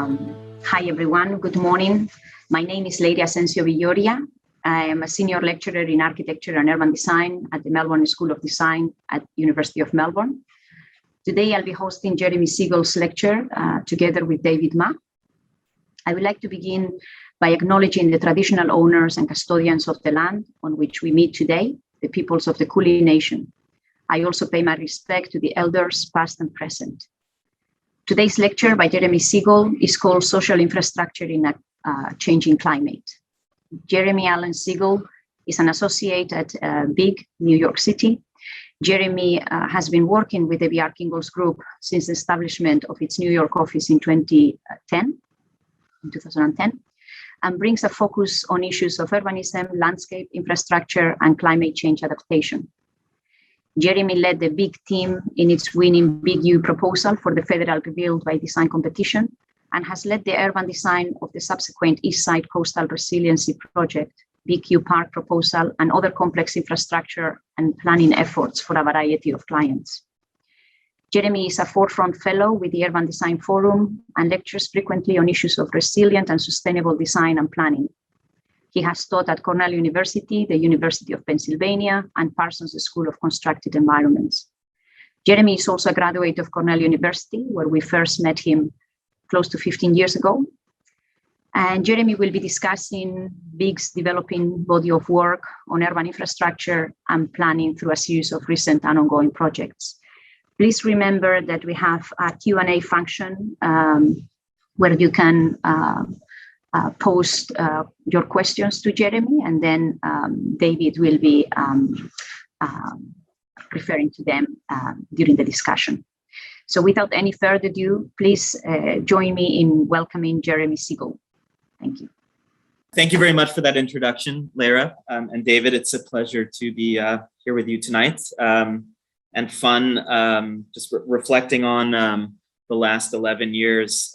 Hi, everyone. Good morning. My name is Leire ASENSIO-VILLORIA. I am a senior lecturer in architecture and urban design at the Melbourne School of Design at University of Melbourne. Today, I'll be hosting Jeremy SIEGEL's lecture together with David Ma. I would like to begin by acknowledging the traditional owners and custodians of the land on which we meet today, the peoples of the Kulin Nation. I also pay my respect to the elders, past and present. Today's lecture by Jeremy SIEGEL is called Social Infrastructure in a Changing Climate. Jeremy Allen SIEGEL is an associate at BIG, New York City. Jeremy has been working with the B.R. Kingalls Group since the establishment of its New York office in 2010, and brings a focus on issues of urbanism, landscape, infrastructure, and climate change adaptation. Jeremy led the BIG team in its winning Big U proposal for the federal Build by Design competition, and has led the urban design of the subsequent East Side Coastal Resiliency project, Big U Park proposal, and other complex infrastructure and planning efforts for a variety of clients. Jeremy is a forefront fellow with the Urban Design Forum and lectures frequently on issues of resilient and sustainable design and planning. He has taught at Cornell University, the University of Pennsylvania, and Parsons School of Constructed Environments. Jeremy is also a graduate of Cornell University, where we first met him close to 15 years ago. And Jeremy will be discussing BIG's developing body of work on urban infrastructure and planning through a series of recent and ongoing projects. Please remember that we have a Q&A function where you can post your questions to Jeremy, and then David will be referring to them during the discussion. So without any further ado, please join me in welcoming Jeremy SIEGEL. Thank you. Thank you very much for that introduction, Leire. And David, it's a pleasure to be here with you tonight, and fun just reflecting on the last 11 years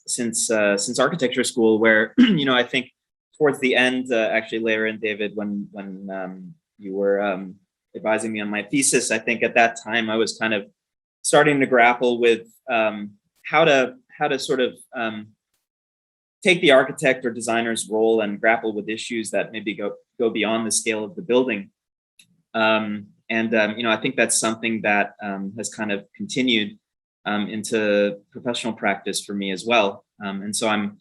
since architecture school, where I think towards the end, actually, Leire and David, when you were advising me on my thesis, I think at that time I was kind of starting to grapple with how to sort of take the architect or designer's role and grapple with issues that maybe go beyond the scale of the building. I think that's something that has kind of continued into professional practice for me as well. And so I'm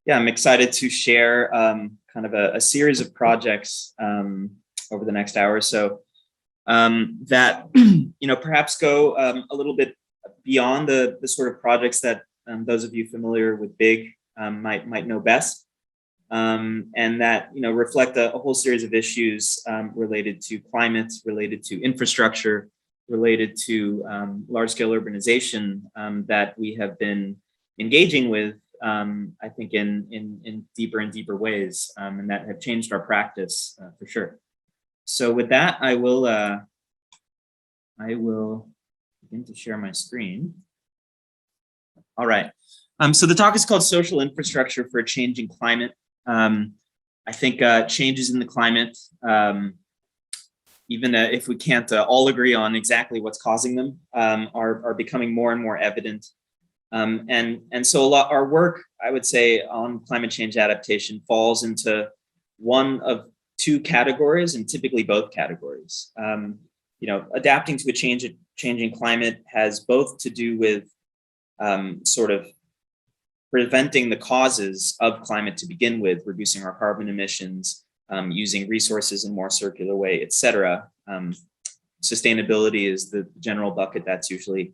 excited to share kind of a series of projects over the next hour or so that perhaps go a little bit beyond the sort of projects that those of you familiar with BIG might know best, and that reflect a whole series of issues related to climate, related to infrastructure, related to large-scale urbanization that we have been engaging with, I think, in deeper and deeper ways, and that have changed our practice for sure. So with that, I will begin to share my screen. All right. So the talk is called Social Infrastructure for a Changing Climate. I think changes in the climate, even if we can't all agree on exactly what's causing them, are becoming more and more evident. And so our work, I would say, on climate change adaptation falls into one of two categories, and typically both categories. Adapting to a changing climate has both to do with sort of preventing the causes of climate to begin with, reducing our carbon emissions, using resources in a more circular way, et cetera. Sustainability is the general bucket that's usually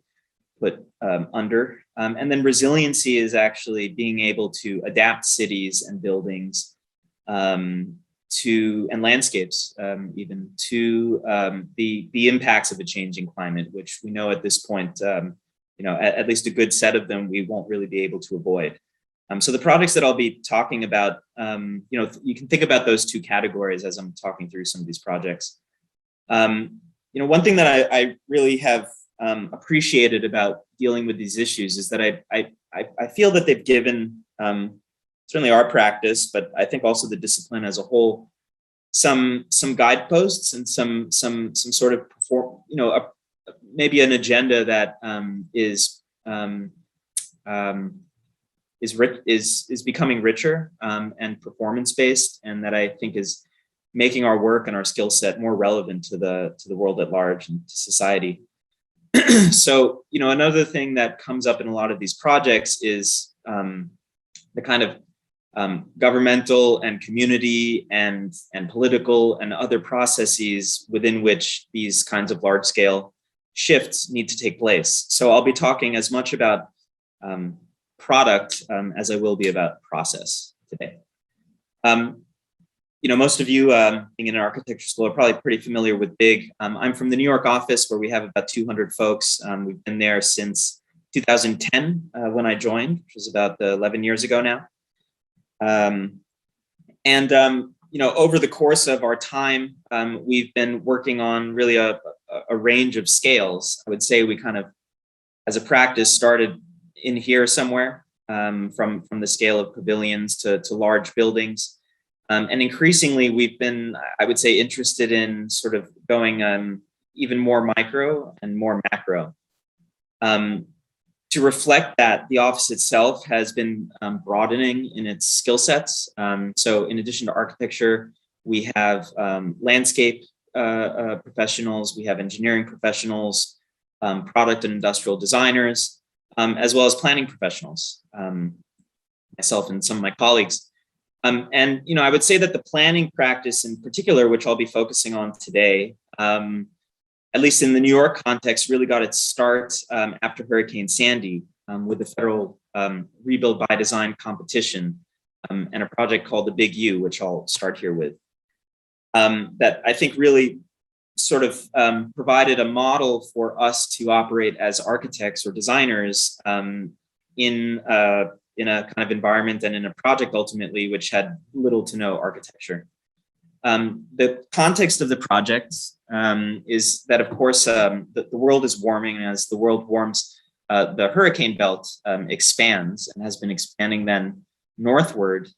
put under. And then resiliency is actually being able to adapt cities and buildings and landscapes even to the impacts of a changing climate, which we know at this point, at least a good set of them, we won't really be able to avoid. So the projects that I'll be talking about, you can think about those two categories as I'm talking through some of these projects. One thing that I really have appreciated about dealing with these issues is that I feel that they've given certainly our practice, but I think also the discipline as a whole, some guideposts and some sort of maybe an agenda that is is becoming richer and performance-based, and that I think is making our work and our skill set more relevant to the world at large and to society. So, another thing that comes up in a lot of these projects is the kind of governmental and community and political and other processes within which these kinds of large-scale shifts need to take place. So I'll be talking as much about product as I will be about process today. Most of you being in an architecture school are probably pretty familiar with BIG. I'm from the New York office, where we have about 200 folks. We've been there since 2010 when I joined, which was about 11 years ago now. Over the course of our time, we've been working on really a range of scales. I would say we kind of, as a practice, started in here somewhere, from the scale of pavilions to large buildings. And increasingly, we've been, I would say, interested in sort of going even more micro and more macro. To reflect that, the office itself has been broadening in its skill sets. So in addition to architecture, we have landscape professionals, we have engineering professionals, product and industrial designers, as well as planning professionals, myself and some of my colleagues. I would say that the planning practice in particular, which I'll be focusing on today, at least in the New York context, really got its start after Hurricane Sandy with the federal Rebuild by Design competition and a project called the Big U, which I'll start here with, that I think really sort of provided a model for us to operate as architects or designers in a kind of environment and in a project ultimately, which had little to no architecture. The context of the project is that, of course, the world is warming, and as the world warms, the hurricane belt expands and has been expanding then northward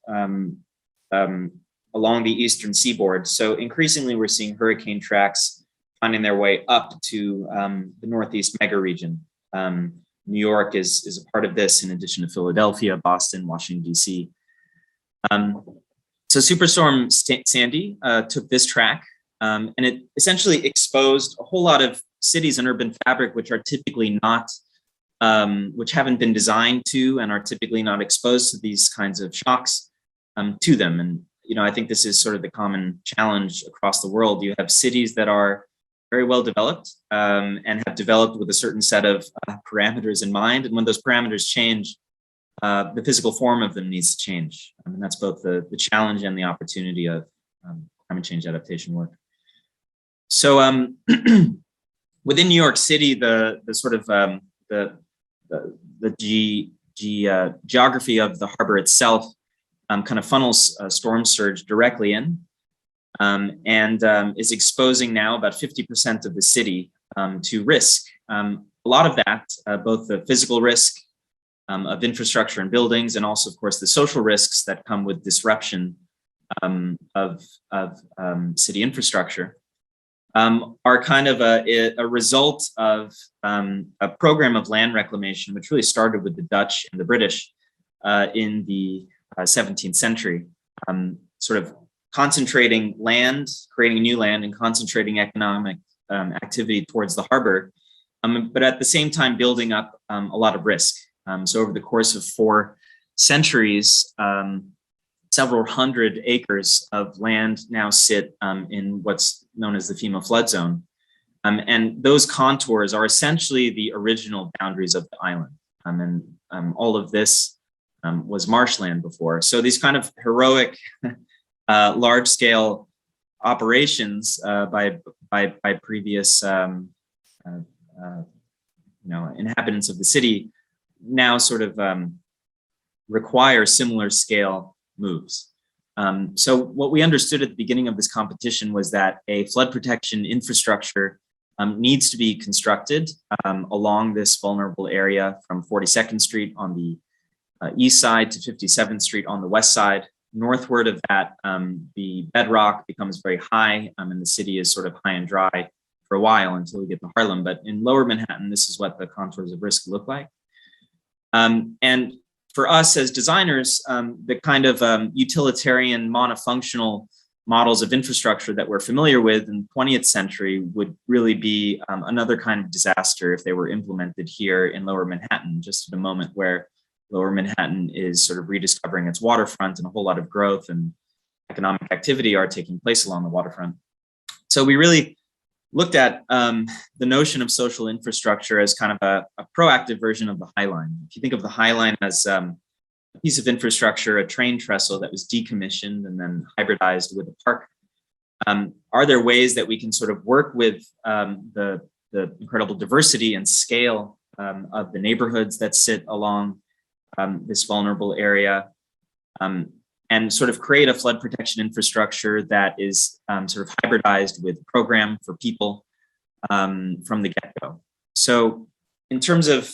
along the eastern seaboard. So increasingly, we're seeing hurricane tracks finding their way up to the Northeast mega region. New York is a part of this, in addition to Philadelphia, Boston, Washington, D.C. So Superstorm Sandy took this track, and it essentially exposed a whole lot of cities and urban fabric which are typically not, which haven't been designed to and are typically not exposed to these kinds of shocks to them. And, I think this is sort of the common challenge across the world. You have cities that are very well developed and have developed with a certain set of parameters in mind. And when those parameters change, the physical form of them needs to change. And that's both the challenge and the opportunity of climate change adaptation work. So within New York City, the sort of geography of the harbor itself kind of funnels storm surge directly in. And is exposing now about 50% of the city to risk. A lot of that, both the physical risk of infrastructure and buildings, and also, of course, the social risks that come with disruption of city infrastructure, are kind of a result of a program of land reclamation, which really started with the Dutch and the British in the 17th century, sort of concentrating land, creating new land, and concentrating economic activity towards the harbor, but at the same time building up a lot of risk. So over the course of 4 centuries, several hundred acres of land now sit in what's known as the FEMA flood zone. And those contours are essentially the original boundaries of the island. And all of this was marshland before. So these kind of heroic large-scale operations by previous inhabitants of the city now sort of require similar scale moves. So what we understood at the beginning of this competition was that a flood protection infrastructure needs to be constructed along this vulnerable area from 42nd Street on the east side to 57th Street on the west side. Northward of that, the bedrock becomes very high, and the city is sort of high and dry for a while until we get to Harlem. But in lower Manhattan, this is what the contours of risk look like. And for us as designers, the kind of utilitarian monofunctional models of infrastructure that we're familiar with in the 20th century would really be another kind of disaster if they were implemented here in Lower Manhattan, just at a moment where Lower Manhattan is sort of rediscovering its waterfront, and a whole lot of growth and economic activity are taking place along the waterfront. So we really looked at the notion of social infrastructure as kind of a proactive version of the High Line. If you think of the High Line as a piece of infrastructure, a train trestle that was decommissioned and then hybridized with a park, are there ways that we can sort of work with the incredible diversity and scale of the neighborhoods that sit along this vulnerable area, and sort of create a flood protection infrastructure that is sort of hybridized with program for people from the get-go. So in terms of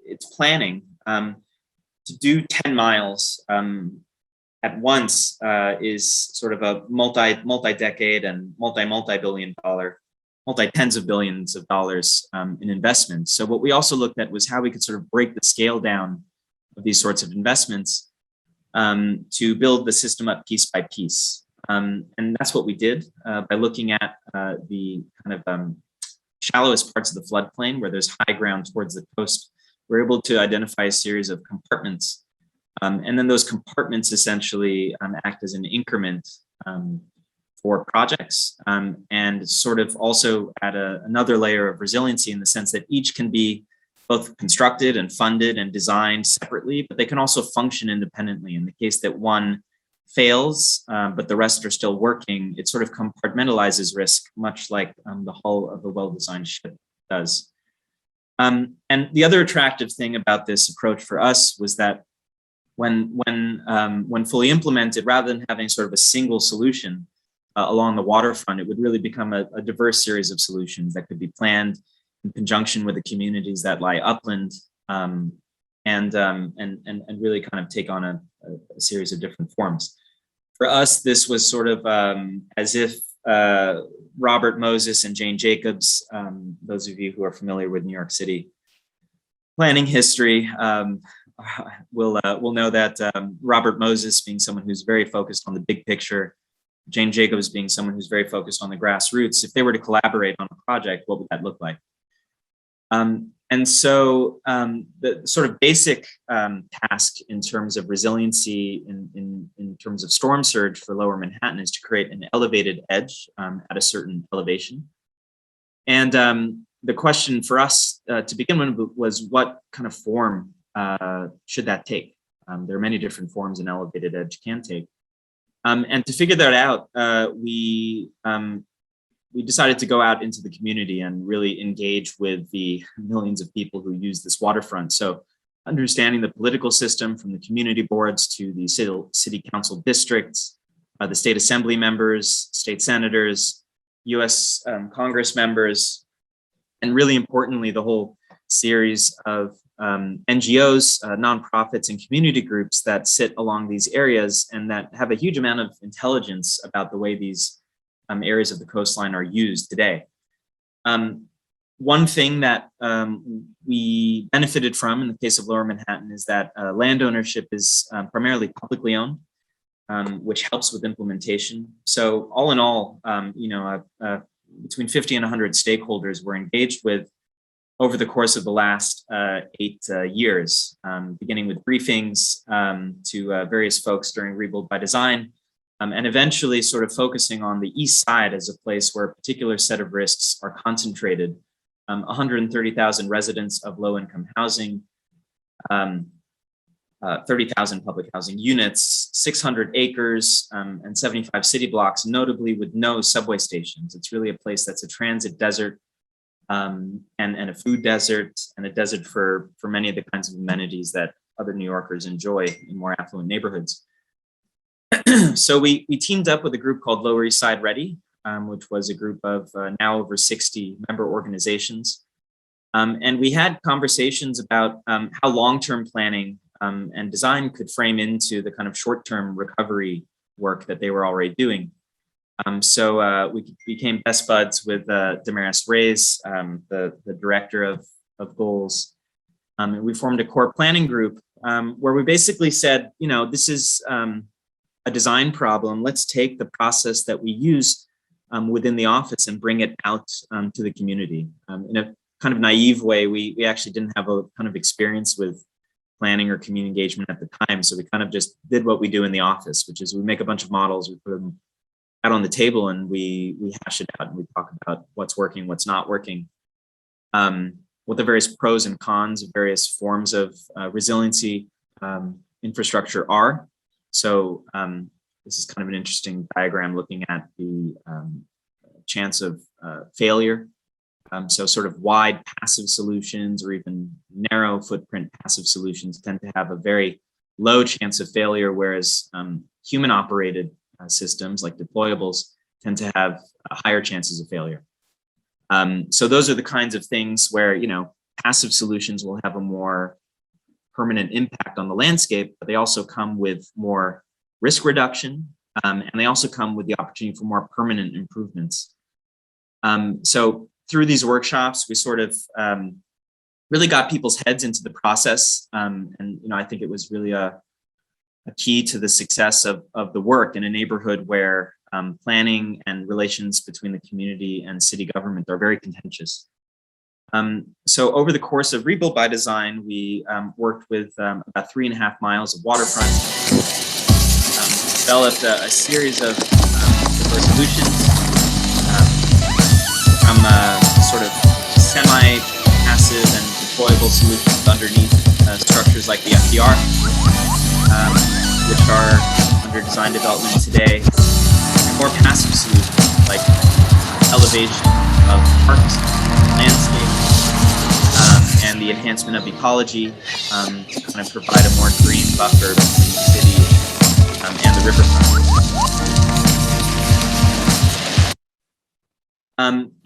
its planning, to do 10 miles at once is sort of a multi-decade and multi-billion dollar, multi-tens of billions of dollars in investment. So what we also looked at was how we could sort of break the scale down of these sorts of investments to build the system up piece by piece. And that's what we did by looking at the kind of shallowest parts of the floodplain where there's high ground towards the coast. We're able to identify a series of compartments. And then those compartments essentially act as an increment for projects, and sort of also add another layer of resiliency in the sense that each can be both constructed and funded and designed separately, but they can also function independently. In the case that one fails, but the rest are still working, it sort of compartmentalizes risk, much like the hull of a well-designed ship does. And the other attractive thing about this approach for us was that when fully implemented, rather than having sort of a single solution along the waterfront, it would really become a diverse series of solutions that could be planned in conjunction with the communities that lie upland, and really kind of take on a series of different forms. For us, this was sort of as if Robert Moses and Jane Jacobs, those of you who are familiar with New York City planning history, will know that Robert Moses being someone who's very focused on the big picture, Jane Jacobs being someone who's very focused on the grassroots, if they were to collaborate on a project, what would that look like? And so the sort of basic task in terms of resiliency in terms of storm surge for Lower Manhattan is to create an elevated edge at a certain elevation. And the question for us to begin with was, what kind of form should that take? There are many different forms an elevated edge can take. And to figure that out, we decided to go out into the community and really engage with the millions of people who use this waterfront. So understanding the political system from the community boards to the city council districts, the state assembly members, state senators, US Congress members, and really importantly, the whole series of NGOs, nonprofits, and community groups that sit along these areas and that have a huge amount of intelligence about the way these areas of the coastline are used today. One thing that we benefited from in the case of Lower Manhattan is that land ownership is primarily publicly owned, which helps with implementation. So all in all, between 50 and 100 stakeholders were engaged with over the course of the last 8 years, beginning with briefings to various folks during Rebuild by Design, and eventually sort of focusing on the east side as a place where a particular set of risks are concentrated. 130,000 residents of low-income housing, 30,000 public housing units, 600 acres, and 75 city blocks, notably with no subway stations. It's really a place that's a transit desert, and a food desert, and a desert for many of the kinds of amenities that other New Yorkers enjoy in more affluent neighborhoods. So we teamed up with a group called Lower East Side Ready, which was a group of now over 60 member organizations. And we had conversations about how long-term planning and design could frame into the kind of short-term recovery work that they were already doing. So we became best buds with Damaris Reyes, the director of goals. And we formed a core planning group where we basically said, you know, this is a design problem. Let's take the process that we use within the office and bring it out to the community. In a kind of naive way, we actually didn't have a ton of experience with planning or community engagement at the time. So we kind of just did what we do in the office, which is we make a bunch of models, we put them out on the table, and we hash it out and we talk about what's working, what's not working, what the various pros and cons of various forms of resiliency infrastructure are. So this is kind of an interesting diagram looking at the chance of failure. So sort of wide passive solutions or even narrow footprint passive solutions tend to have a very low chance of failure, whereas human operated systems like deployables tend to have higher chances of failure. So those are the kinds of things where, you know, passive solutions will have a more permanent impact on the landscape, but they also come with more risk reduction, and they also come with the opportunity for more permanent improvements. So through these workshops, we sort of really got people's heads into the process, and you know, I think it was really a key to the success of the work in a neighborhood where planning and relations between the community and city government are very contentious. So over the course of Rebuild by Design, we worked with about 3.5 miles of waterfront, developed a series of solutions from sort of semi-passive and deployable solutions underneath structures like the FDR, which are under design development today, and more passive solutions like elevation of parks, landscape, and the enhancement of ecology to kind of provide a more green buffer between the city and the riverfront.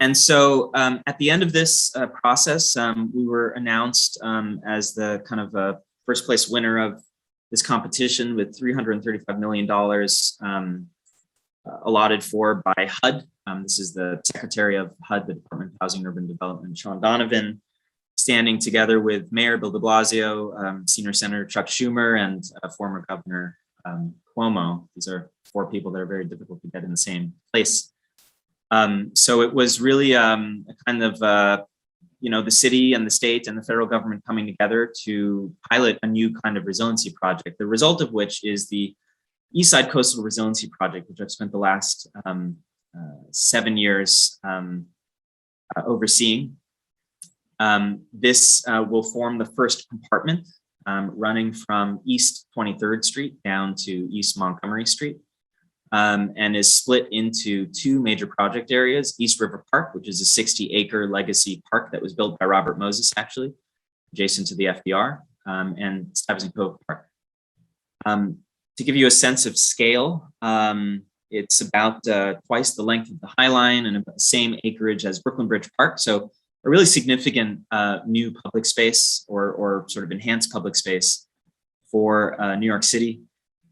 And so at the end of this process, we were announced as the kind of first place winner of this competition with $335 million allotted for by HUD. This is the Secretary of HUD, the Department of Housing and Urban Development, Sean Donovan, standing together with Mayor Bill de Blasio, Senior Senator Chuck Schumer, and former Governor Cuomo. These are 4 people that are very difficult to get in the same place. So it was really a kind of, you know, the city and the state and the federal government coming together to pilot a new kind of resiliency project, the result of which is the Eastside Coastal Resiliency Project, which I've spent the last 7 years overseeing. This will form the first compartment running from East 23rd Street down to East Montgomery Street. And is split into 2 major project areas: East River Park, which is a 60-acre legacy park that was built by Robert Moses, actually, adjacent to the FDR, and Stuyvesant Cove Park. To give you a sense of scale, it's about twice the length of the High Line and about the same acreage as Brooklyn Bridge Park. So a really significant new public space or sort of enhanced public space for New York City.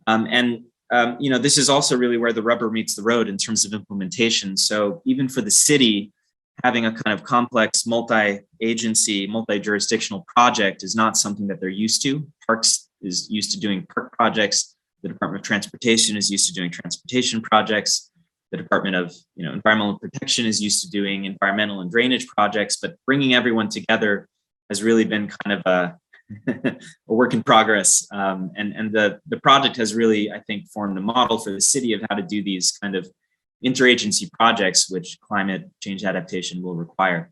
You know, this is also really where the rubber meets the road in terms of implementation. So even for the city, having a kind of complex multi-agency, multi-jurisdictional project is not something that they're used to. Parks is used to doing park projects. The Department of Transportation is used to doing transportation projects. The Department of Environmental Protection is used to doing environmental and drainage projects, but bringing everyone together has really been kind of a work in progress. And the project has really, I think, formed a model for the city of how to do these kind of interagency projects, which climate change adaptation will require.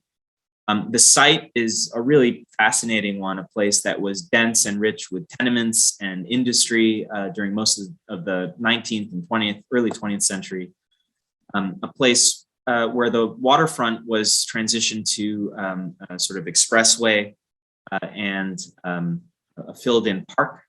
The site is a really fascinating one, a place that was dense and rich with tenements and industry during most of the 19th and 20th, early 20th century. A place where the waterfront was transitioned to a sort of expressway and a filled-in park.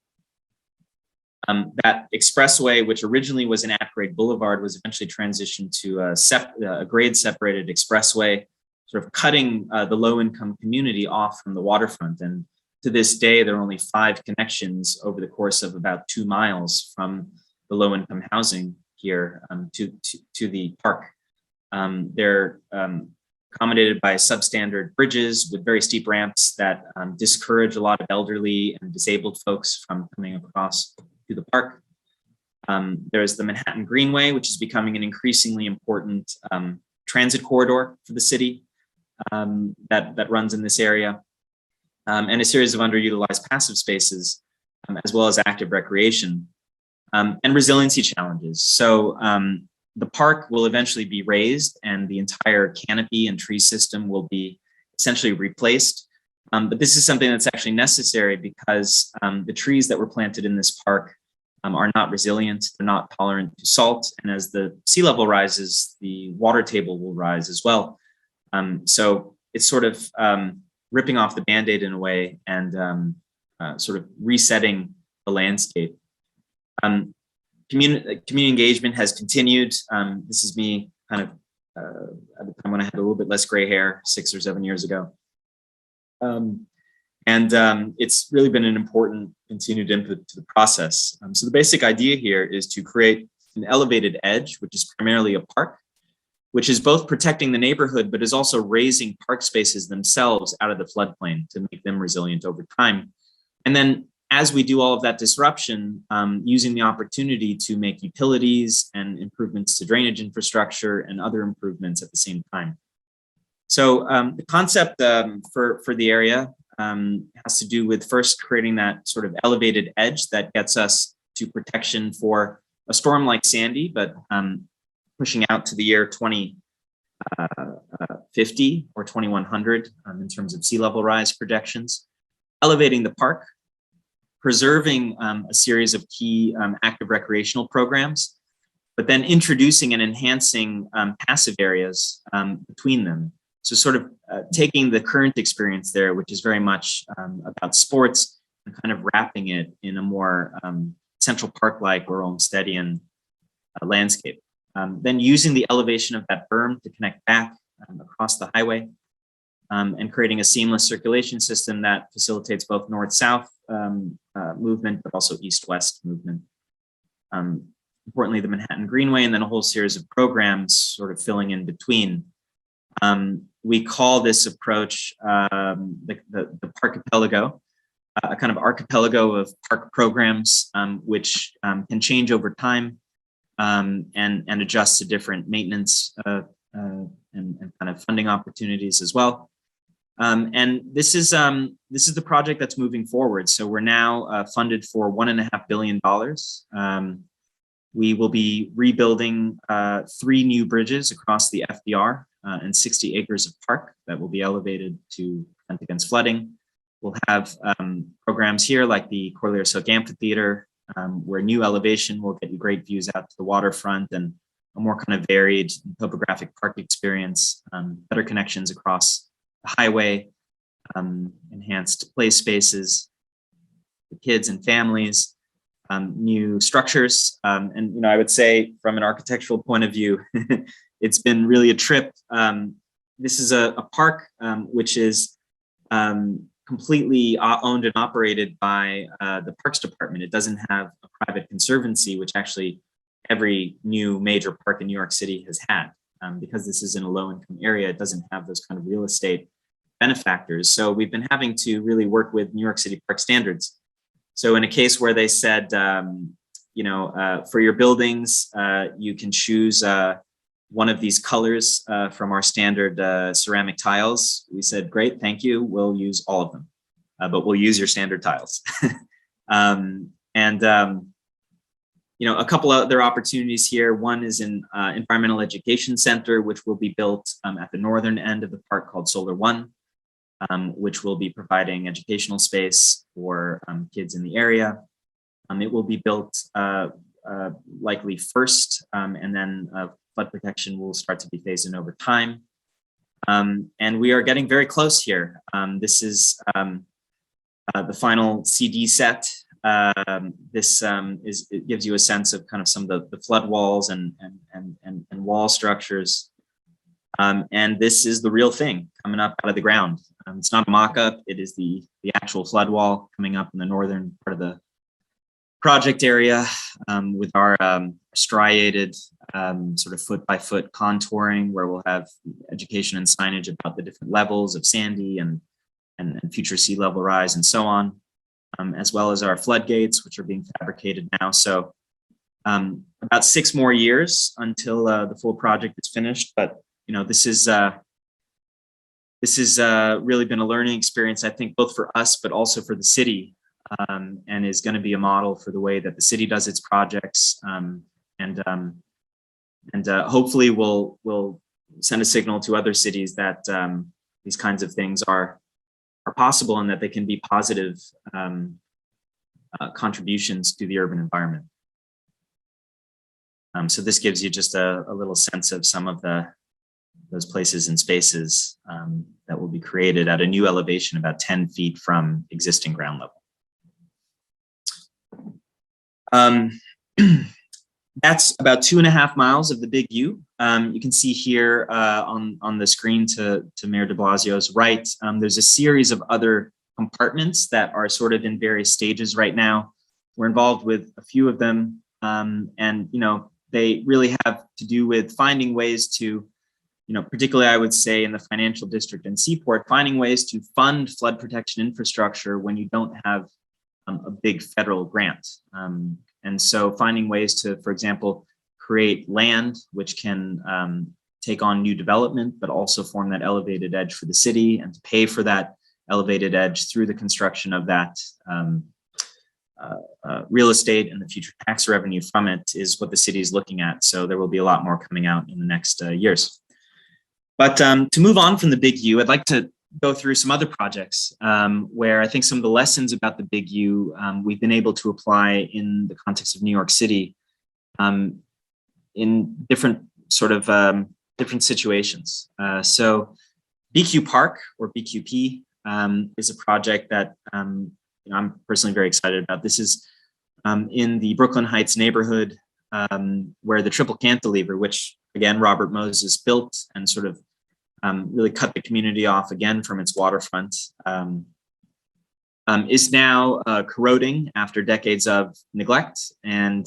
That expressway, which originally was an at-grade boulevard, was eventually transitioned to a grade-separated expressway, sort of cutting the low-income community off from the waterfront. And to this day, there are only 5 connections over the course of about 2 miles from the low-income housing here to the park. They're accommodated by substandard bridges with very steep ramps that discourage a lot of elderly and disabled folks from coming across to the park. There's the Manhattan Greenway, which is becoming an increasingly important transit corridor for the city that runs in this area, and a series of underutilized passive spaces, as well as active recreation, and resiliency challenges. So the park will eventually be raised and the entire canopy and tree system will be essentially replaced. But this is something that's actually necessary because the trees that were planted in this park are not resilient, they're not tolerant to salt. And as the sea level rises, the water table will rise as well. So it's sort of ripping off the Band-Aid in a way and sort of resetting the landscape. Community engagement has continued. This is me kind of at the time when I had a little bit less gray hair 6 or 7 years ago. It's really been an important continued input to the process. So the basic idea here is to create an elevated edge, which is primarily a park, which is both protecting the neighborhood, but is also raising park spaces themselves out of the floodplain to make them resilient over time. And then as we do all of that disruption, using the opportunity to make utilities and improvements to drainage infrastructure and other improvements at the same time. So the concept for the area has to do with first creating that sort of elevated edge that gets us to protection for a storm like Sandy, but pushing out to the year 2050 or 2100 in terms of sea level rise projections, elevating the park, preserving a series of key active recreational programs, but then introducing and enhancing passive areas between them. So sort of taking the current experience there, which is very much about sports, and kind of wrapping it in a more Central Park-like or Olmstedian landscape. Then using the elevation of that berm to connect back across the highway, and creating a seamless circulation system that facilitates both north-south movement, but also east-west movement. Importantly, the Manhattan Greenway, and then a whole series of programs sort of filling in between. We call this approach the Parkipelago, a kind of archipelago of park programs, which can change over time and adjust to different maintenance and kind of funding opportunities as well. And this is the project that's moving forward. So we're now funded for $1.5 billion. We will be rebuilding 3 new bridges across the FDR and 60 acres of park that will be elevated to prevent against flooding. We'll have programs here like the Corlear Silk Amphitheater, where new elevation will get you great views out to the waterfront and a more kind of varied topographic park experience, better connections across the highway, enhanced play spaces for kids and families, new structures. And I would say from an architectural point of view, it's been really a trip. This is a park which is completely owned and operated by the Parks Department. It doesn't have a private conservancy, which actually every new major park in New York City has had. Because this is in a low-income area, it doesn't have those kind of real estate benefactors. So we've been having to really work with New York City park standards. So in a case where they said, for your buildings, you can choose one of these colors from our standard ceramic tiles. We said, great, thank you. We'll use all of them, but we'll use your standard tiles. A couple other opportunities here. One is an environmental education center, which will be built at the northern end of the park called Solar One, which will be providing educational space for kids in the area. It will be built likely first, and then flood protection will start to be phased in over time. And we are getting very close here. This is the final CD set. It gives you a sense of kind of some of the flood walls and wall structures. And this is the real thing coming up out of the ground. It's not a mock-up, it is the actual flood wall coming up in the northern part of the project area with our striated sort of foot by foot contouring, where we'll have education and signage about the different levels of Sandy and future sea level rise and so on, as well as our floodgates, which are being fabricated now. So about 6 more years until the full project is finished. But this is really been a learning experience, I think, both for us, but also for the city, and is going to be a model for the way that the city does its projects, and hopefully will send a signal to other cities that these kinds of things are possible and that they can be positive contributions to the urban environment. So this gives you just a little sense of some of those places and spaces that will be created at a new elevation about 10 feet from existing ground level. That's about 2.5 miles of the Big U. You can see here on the screen to Mayor de Blasio's right, there's a series of other compartments that are sort of in various stages right now. We're involved with a few of them, and they really have to do with finding ways to, particularly I would say in the financial district and Seaport, finding ways to fund flood protection infrastructure when you don't have a big federal grant. And so finding ways to, for example, create land which can take on new development, but also form that elevated edge for the city, and to pay for that elevated edge through the construction of that real estate and the future tax revenue from it is what the city is looking at. So there will be a lot more coming out in the next years. But to move on from the Big U, I'd like to go through some other projects where I think some of the lessons about the Big U we've been able to apply in the context of New York City in different sort of different situations. So BQ Park, or BQP, is a project that I'm personally very excited about. This is in the Brooklyn Heights neighborhood, where the triple cantilever, which again Robert Moses built and sort of really cut the community off again from its waterfront, is now corroding after decades of neglect, and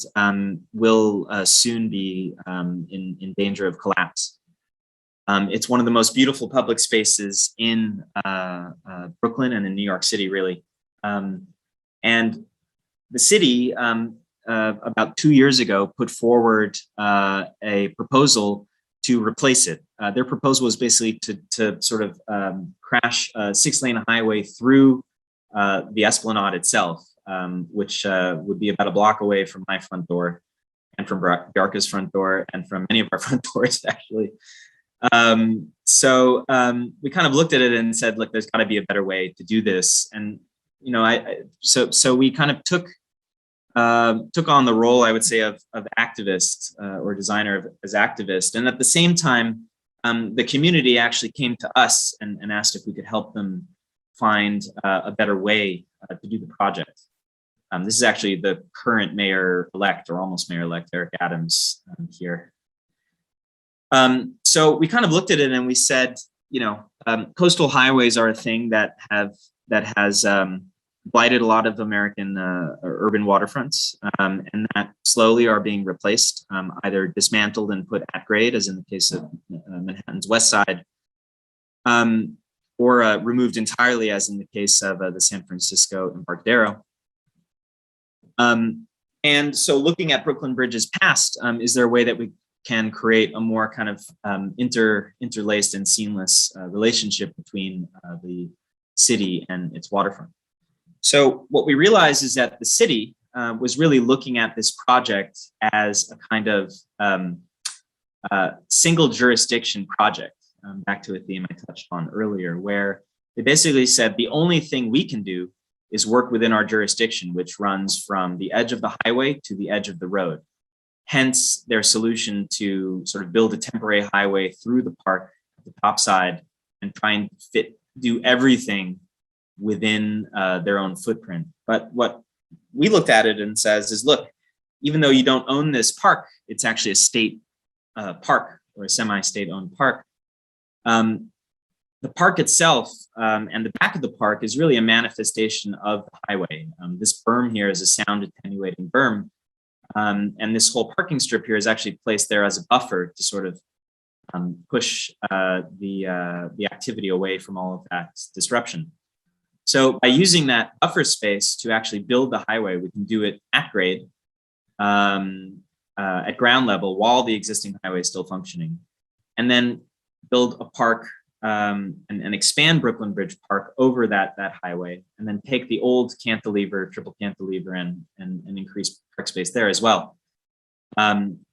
will soon be in danger of collapse. It's one of the most beautiful public spaces in Brooklyn and in New York City, really. And the city, about 2 years ago, put forward a proposal to replace it. Their proposal was basically to sort of crash a 6-lane highway through the Esplanade itself, which would be about a block away from my front door, and from Biarca's front door, and from many of our front doors, actually. So we kind of looked at it and said, look, there's got to be a better way to do this. And so we kind of took on the role, I would say, of activist or designer as activist. And at the same time, the community actually came to us and asked if we could help them find a better way to do the project. This is actually the current mayor-elect, or almost mayor-elect, Eric Adams, here. So we kind of looked at it and we said, coastal highways are a thing that has blighted a lot of American urban waterfronts, and that slowly are being replaced, either dismantled and put at grade, as in the case of Manhattan's West Side, or removed entirely, as in the case of the San Francisco Embarcadero. And so looking at Brooklyn Bridge's past, is there a way that we can create a more kind of interlaced and seamless relationship between the city and its waterfront? So what we realized is that the city was really looking at this project as a kind of single jurisdiction project, back to a theme I touched on earlier, where they basically said the only thing we can do is work within our jurisdiction, which runs from the edge of the highway to the edge of the road. Hence their solution to sort of build a temporary highway through the park at the top side and try and do everything within their own footprint. But what we looked at it and says is, look, even though you don't own this park, it's actually a state park, or a semi-state owned park. The park itself and the back of the park is really a manifestation of the highway. This berm here is a sound attenuating berm. And this whole parking strip here is actually placed there as a buffer to sort of push the activity away from all of that disruption. So by using that buffer space to actually build the highway, we can do it at grade, at ground level, while the existing highway is still functioning, and then build a park and expand Brooklyn Bridge Park over that highway, and then take the old cantilever, triple cantilever, and increase park space there as well.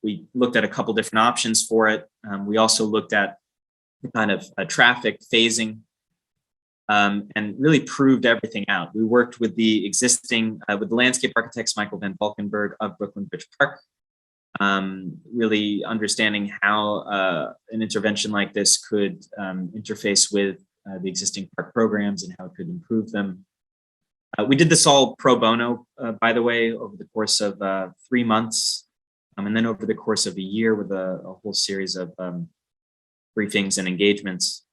We looked at a couple different options for it. We also looked at the kind of traffic phasing and really proved everything out. We worked with the existing, with the landscape architects, Michael Van Valkenburg of Brooklyn Bridge Park, really understanding how an intervention like this could interface with the existing park programs and how it could improve them. We did this all pro bono, by the way, over the course of 3 months, and then over the course of a year with a whole series of briefings and engagements.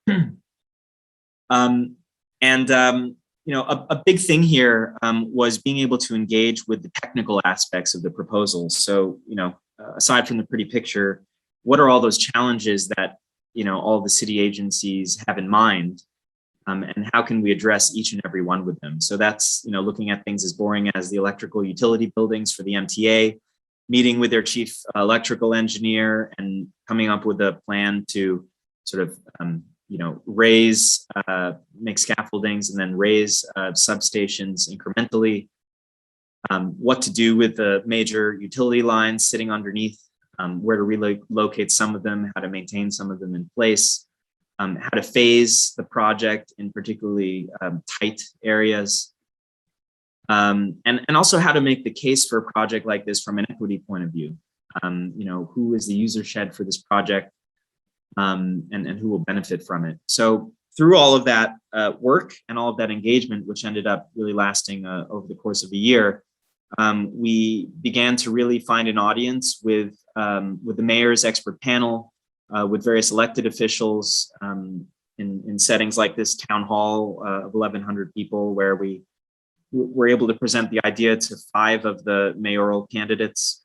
You know, a big thing here was being able to engage with the technical aspects of the proposal. So, you know, aside from the pretty picture, what are all those challenges that, you know, all the city agencies have in mind, and how can we address each and every one with them? So that's, you know, looking at things as boring as the electrical utility buildings for the MTA, meeting with their chief electrical engineer and coming up with a plan to sort of, you know, raise, make scaffoldings and then raise substations incrementally. What to do with the major utility lines sitting underneath, where to relocate some of them, how to maintain some of them in place, how to phase the project in particularly tight areas, and also how to make the case for a project like this from an equity point of view. You know, who is the user shed for this project, and who will benefit from it. So through all of that work and all of that engagement, which ended up really lasting over the course of a year, we began to really find an audience with the mayor's expert panel, with various elected officials in settings like this town hall of 1,100 people, where we were able to present the idea to 5 of the mayoral candidates.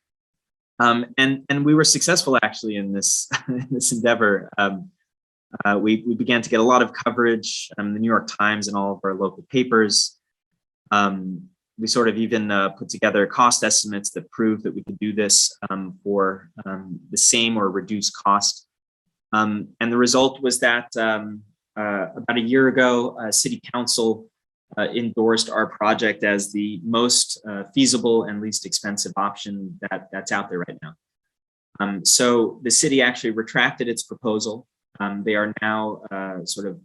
And we were successful actually in this this endeavor. We began to get a lot of coverage in the New York Times and all of our local papers. We sort of even put together cost estimates that proved that we could do this for the same or reduced cost. And the result was that about a year ago, City Council endorsed our project as the most feasible and least expensive option that's out there right now. So the city actually retracted its proposal. They are now sort of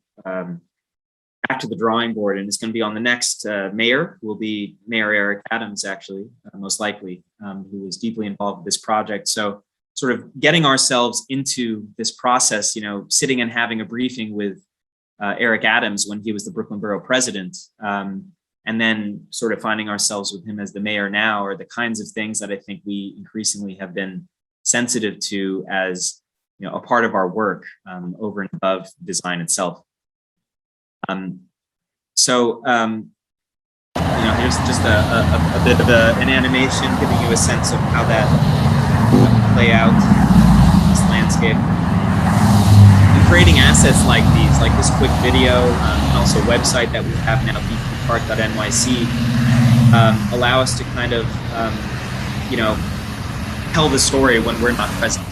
back to the drawing board, and it's going to be on the next mayor, who will be Mayor Eric Adams, actually, most likely, who is deeply involved with this project. So sort of getting ourselves into this process, you know, sitting and having a briefing with Eric Adams when he was the Brooklyn Borough president, and then sort of finding ourselves with him as the mayor now, are the kinds of things that I think we increasingly have been sensitive to as, you know, a part of our work over and above design itself. You know, here's just a bit of an animation giving you a sense of how that play out, this landscape. And creating assets like these, like this quick video, and also a website that we have now, bpark.nyc, allow us to kind of, you know, tell the story when we're not present.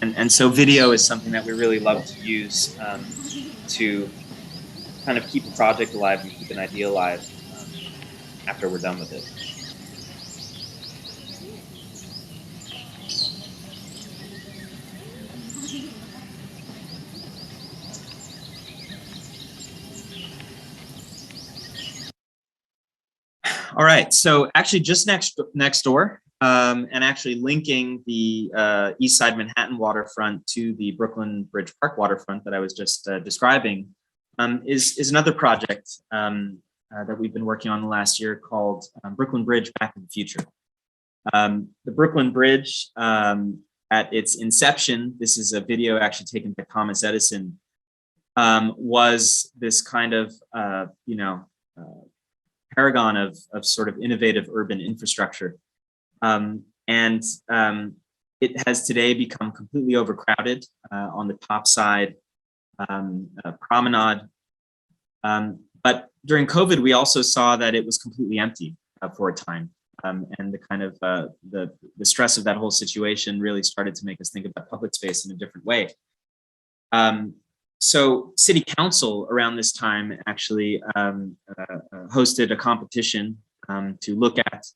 And so video is something that we really love to use to kind of keep a project alive and keep an idea alive after we're done with it. All right, so actually just next door, and actually linking the East Side Manhattan waterfront to the Brooklyn Bridge Park waterfront that I was just describing, is another project that we've been working on the last year called Brooklyn Bridge Back to the Future. The Brooklyn Bridge at its inception, this is a video actually taken by Thomas Edison, was this kind of, paragon of sort of innovative urban infrastructure. It has today become completely overcrowded on the top side promenade. But during COVID, we also saw that it was completely empty for a time. And the kind of the stress of that whole situation really started to make us think about public space in a different way. So City Council around this time actually hosted a competition to look at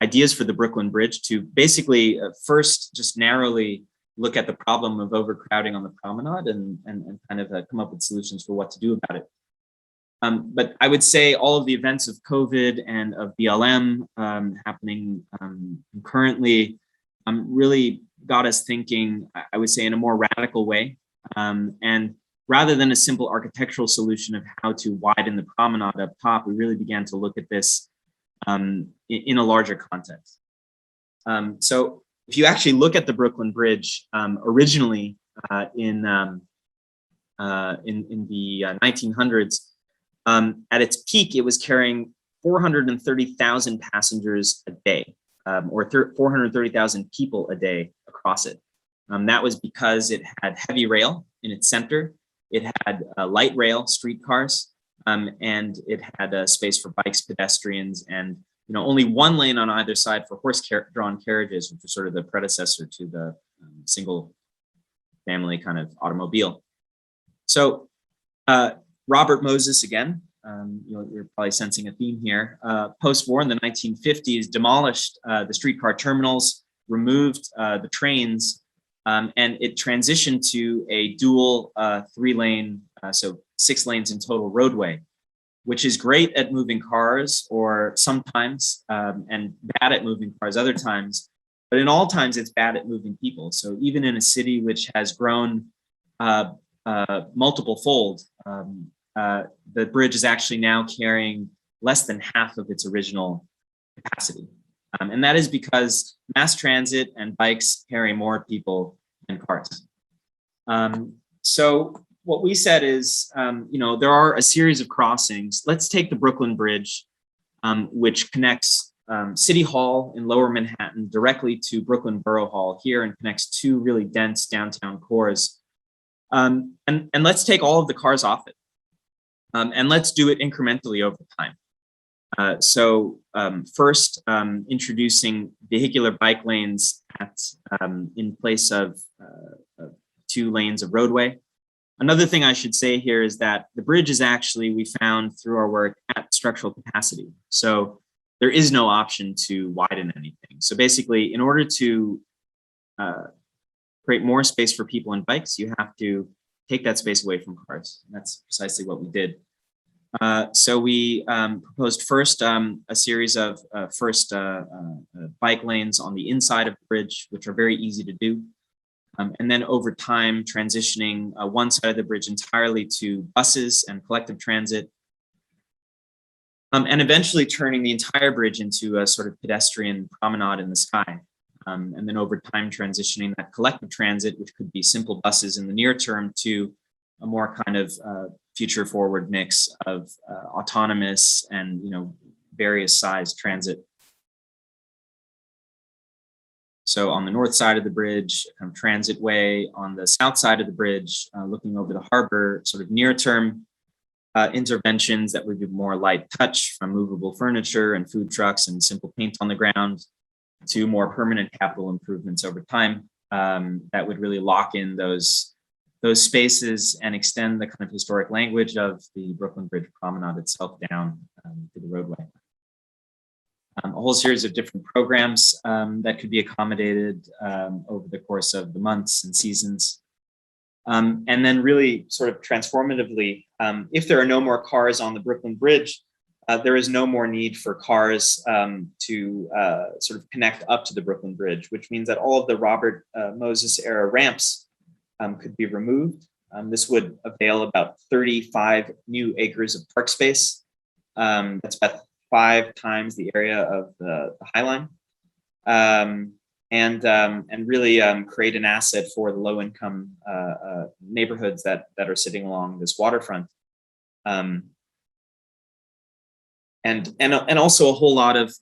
ideas for the Brooklyn Bridge to basically first just narrowly look at the problem of overcrowding on the promenade and kind of come up with solutions for what to do about it. But I would say all of the events of COVID and of BLM happening concurrently really got us thinking, I would say, in a more radical way. And rather than a simple architectural solution of how to widen the promenade up top, we really began to look at this in a larger context. So if you actually look at the Brooklyn Bridge, originally in the 1900s, at its peak, it was carrying 430,000 passengers a day, or 430,000 people a day across it. That was because it had heavy rail in its center. It had light rail, streetcars, and it had a space for bikes, pedestrians, and only one lane on either side for horse-drawn carriages, which was sort of the predecessor to the single family kind of automobile. So Robert Moses, again, you're probably sensing a theme here, post-war in the 1950s, demolished the streetcar terminals, removed the trains, and it transitioned to a dual 3-lane, so 6 lanes in total roadway, which is great at moving cars or sometimes, and bad at moving cars other times. But in all times, it's bad at moving people. So even in a city which has grown multiple fold, the bridge is actually now carrying less than half of its original capacity. And that is because mass transit and bikes carry more people than cars. So what we said is, there are a series of crossings. Let's take the Brooklyn Bridge, which connects City Hall in Lower Manhattan directly to Brooklyn Borough Hall here and connects 2 really dense downtown cores. And let's take all of the cars off it. And let's do it incrementally over time. First, introducing vehicular bike lanes in place of 2 lanes of roadway. Another thing I should say here is that the bridge is actually, we found through our work, at structural capacity. So there is no option to widen anything. So basically, in order to create more space for people and bikes, you have to take that space away from cars. And that's precisely what we did. So we proposed first a series of bike lanes on the inside of the bridge, which are very easy to do. And then over time, transitioning one side of the bridge entirely to buses and collective transit. And eventually turning the entire bridge into a sort of pedestrian promenade in the sky. And then over time, transitioning that collective transit, which could be simple buses in the near term, to a more kind of future forward mix of autonomous and various size transit. So on the north side of the bridge, kind of transit way. On the south side of the bridge, looking over the harbor, sort of near term interventions that would be more light touch, from movable furniture and food trucks and simple paint on the ground, to more permanent capital improvements over time that would really lock in those spaces and extend the kind of historic language of the Brooklyn Bridge promenade itself down to the roadway. A whole series of different programs that could be accommodated over the course of the months and seasons. And then really sort of transformatively, if there are no more cars on the Brooklyn Bridge, there is no more need for cars to sort of connect up to the Brooklyn Bridge, which means that all of the Robert Moses era ramps could be removed. This would avail about 35 new acres of park space. That's about 5 times the area of the High Line. and really create an asset for the low-income neighborhoods that are sitting along this waterfront. And also a whole lot of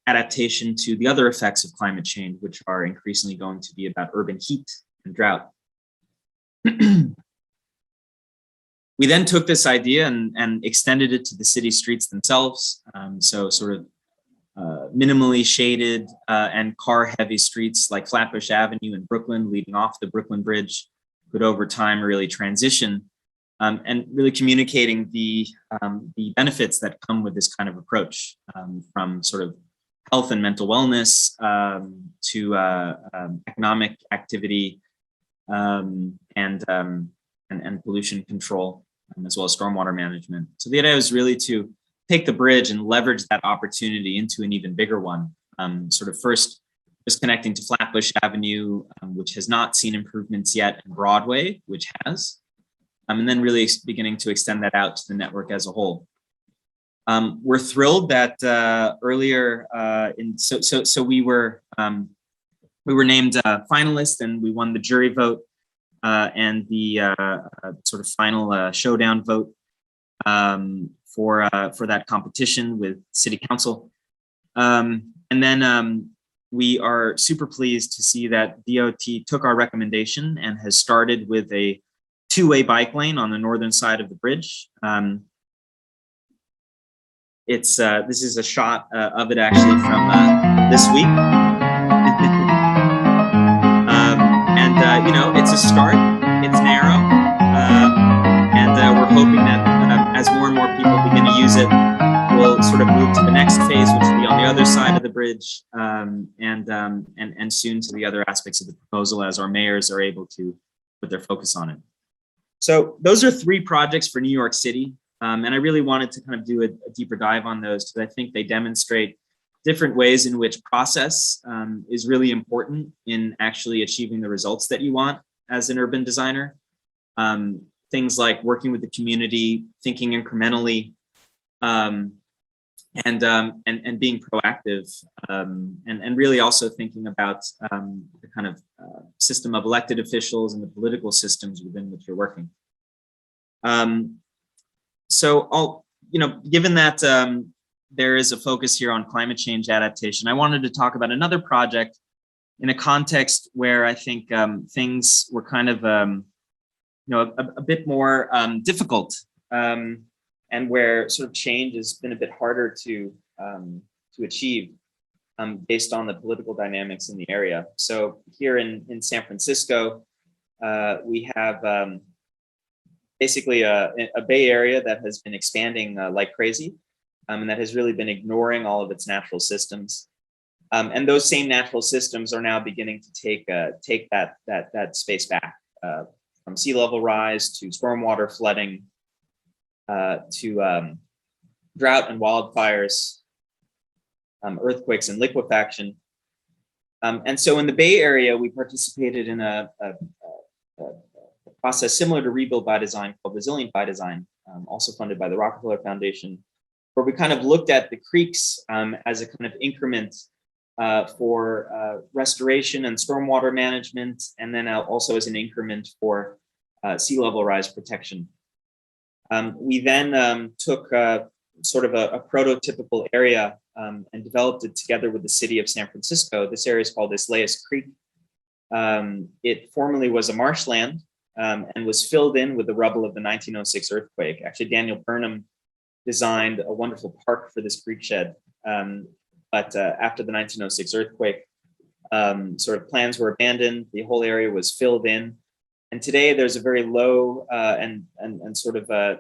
adaptation to the other effects of climate change, which are increasingly going to be about urban heat and drought. We then took this idea and extended it to the city streets themselves. So sort of minimally shaded and car-heavy streets like Flatbush Avenue in Brooklyn, leading off the Brooklyn Bridge, could over time really transition and really communicating the benefits that come with this kind of approach, from sort of health and mental wellness to economic activity and pollution control, as well as stormwater management. So the idea was really to take the bridge and leverage that opportunity into an even bigger one. Sort of first, just connecting to Flatbush Avenue, which has not seen improvements yet, and Broadway, which has, and then really beginning to extend that out to the network as a whole. We're thrilled that earlier so we were named finalists, and we won the jury vote and the sort of final showdown vote for that competition with City Council. And then we are super pleased to see that DOT took our recommendation and has started with a two-way bike lane on the northern side of the bridge. This is a shot of it actually from this week. You know, it's a start, it's narrow, and we're hoping that as more and more people begin to use it, we'll sort of move to the next phase, which will be on the other side of the bridge, and soon to the other aspects of the proposal as our mayors are able to put their focus on it. So those are 3 projects for New York City, and I really wanted to kind of do a deeper dive on those because I think they demonstrate different ways in which process is really important in actually achieving the results that you want as an urban designer. Things like working with the community, thinking incrementally, and being proactive, and really also thinking about the kind of system of elected officials and the political systems within which you're working. So given that there is a focus here on climate change adaptation, I wanted to talk about another project in a context where I think things were kind of a bit more difficult, and where sort of change has been a bit harder to achieve based on the political dynamics in the area. So here in San Francisco, we have basically a Bay Area that has been expanding like crazy, and that has really been ignoring all of its natural systems. And those same natural systems are now beginning to take that space back, from sea level rise to stormwater flooding, to drought and wildfires, earthquakes and liquefaction. And so in the Bay Area, we participated in a process similar to Rebuild by Design called Resilient by Design, also funded by the Rockefeller Foundation, where we kind of looked at the creeks as a kind of increment for restoration and stormwater management, and then also as an increment for sea level rise protection. We then took sort of a prototypical area and developed it together with the city of San Francisco. This area is called Isleas Creek. It formerly was a marshland and was filled in with the rubble of the 1906 earthquake. Actually, Daniel Burnham designed a wonderful park for this creek shed. But after the 1906 earthquake, sort of plans were abandoned. The whole area was filled in. And today there's a very low and sort of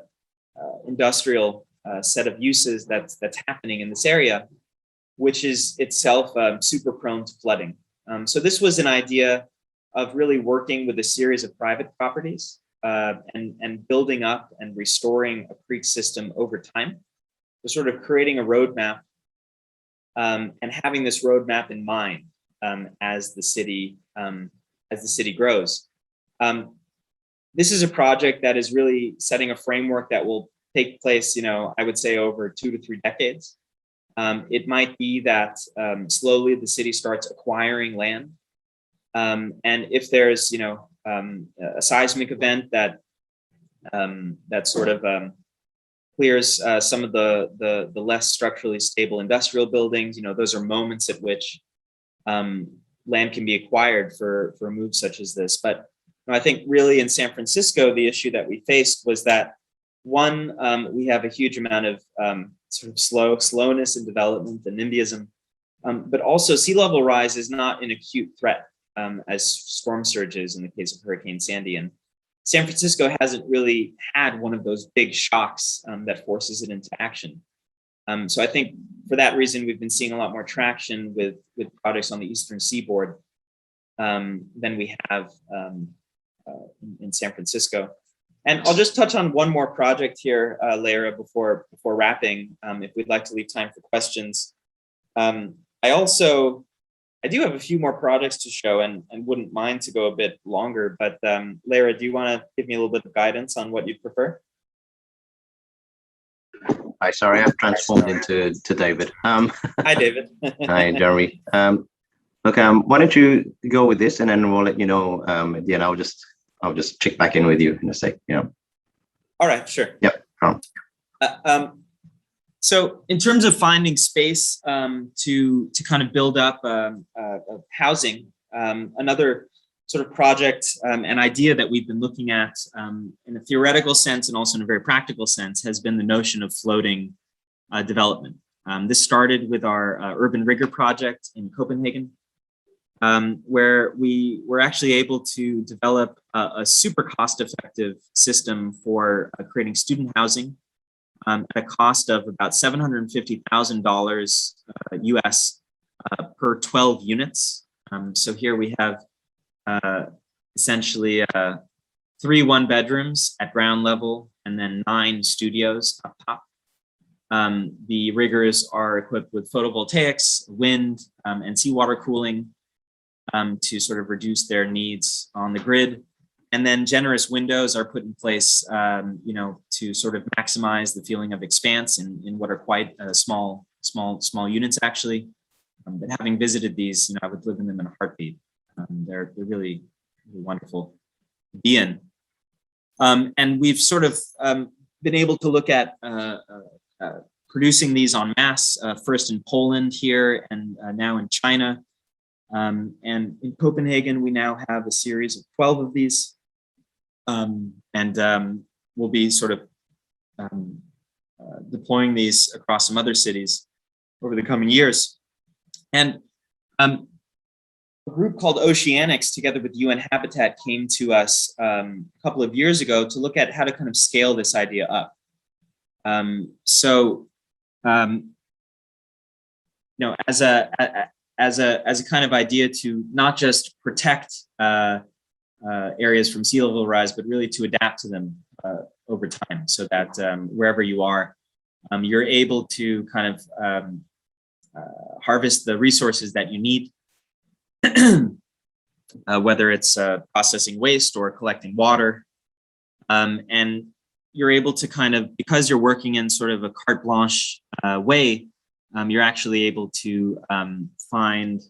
industrial set of uses that's happening in this area, which is itself super prone to flooding. So this was an idea of really working with a series of private properties and building up and restoring a creek system over time. So sort of creating a roadmap and having this roadmap in mind as the city grows. This is a project that is really setting a framework that will take place, I would say over 2 to 3 decades. It might be that slowly the city starts acquiring land. And if there's, a seismic event that sort of clears some of the less structurally stable industrial buildings, those are moments at which land can be acquired for a move such as this. But I think really in San Francisco, the issue that we faced was that one, we have a huge amount of sort of slowness in development and NIMBYism, but also sea level rise is not an acute threat as storm surges in the case of Hurricane Sandy. And San Francisco hasn't really had one of those big shocks that forces it into action. So I think for that reason, we've been seeing a lot more traction with projects on the Eastern Seaboard than we have in San Francisco. And I'll just touch on one more project here, Leire, before wrapping, if we'd like to leave time for questions. I do have a few more projects to show and wouldn't mind to go a bit longer, but Leire, do you want to give me a little bit of guidance on what you'd prefer? Hi, sorry, I've transformed into David. Hi, David. Hi, Jeremy. Look, why don't you go with this, and then we'll let you know at the end. I'll just check back in with you in a sec. All right, sure. Yep. So in terms of finding space to kind of build up housing, another sort of project and idea that we've been looking at in a theoretical sense and also in a very practical sense has been the notion of floating development. This started with our urban rigor project in Copenhagen, where we were actually able to develop a super cost-effective system for creating student housing at a cost of about $750,000 US per 12 units. So here we have essentially 3 one-bedrooms at ground level and then 9 studios up top. The riggers are equipped with photovoltaics, wind, and seawater cooling to sort of reduce their needs on the grid. And then generous windows are put in place, to sort of maximize the feeling of expanse in what are quite small units, actually. But having visited these, I would live in them in a heartbeat. They're really, really wonderful to be in. And we've sort of been able to look at producing these en masse, first in Poland here and now in China. And in Copenhagen, we now have a series of 12 of these. And we'll be sort of deploying these across some other cities over the coming years. And a group called Oceanics, together with UN Habitat, came to us a couple of years ago to look at how to kind of scale this idea up. As a kind of idea to not just protect areas from sea level rise, but really to adapt to them over time, so that wherever you are, you're able to kind of harvest the resources that you need, whether it's processing waste or collecting water. And you're able to kind of, because you're working in sort of a carte blanche way, you're actually able to find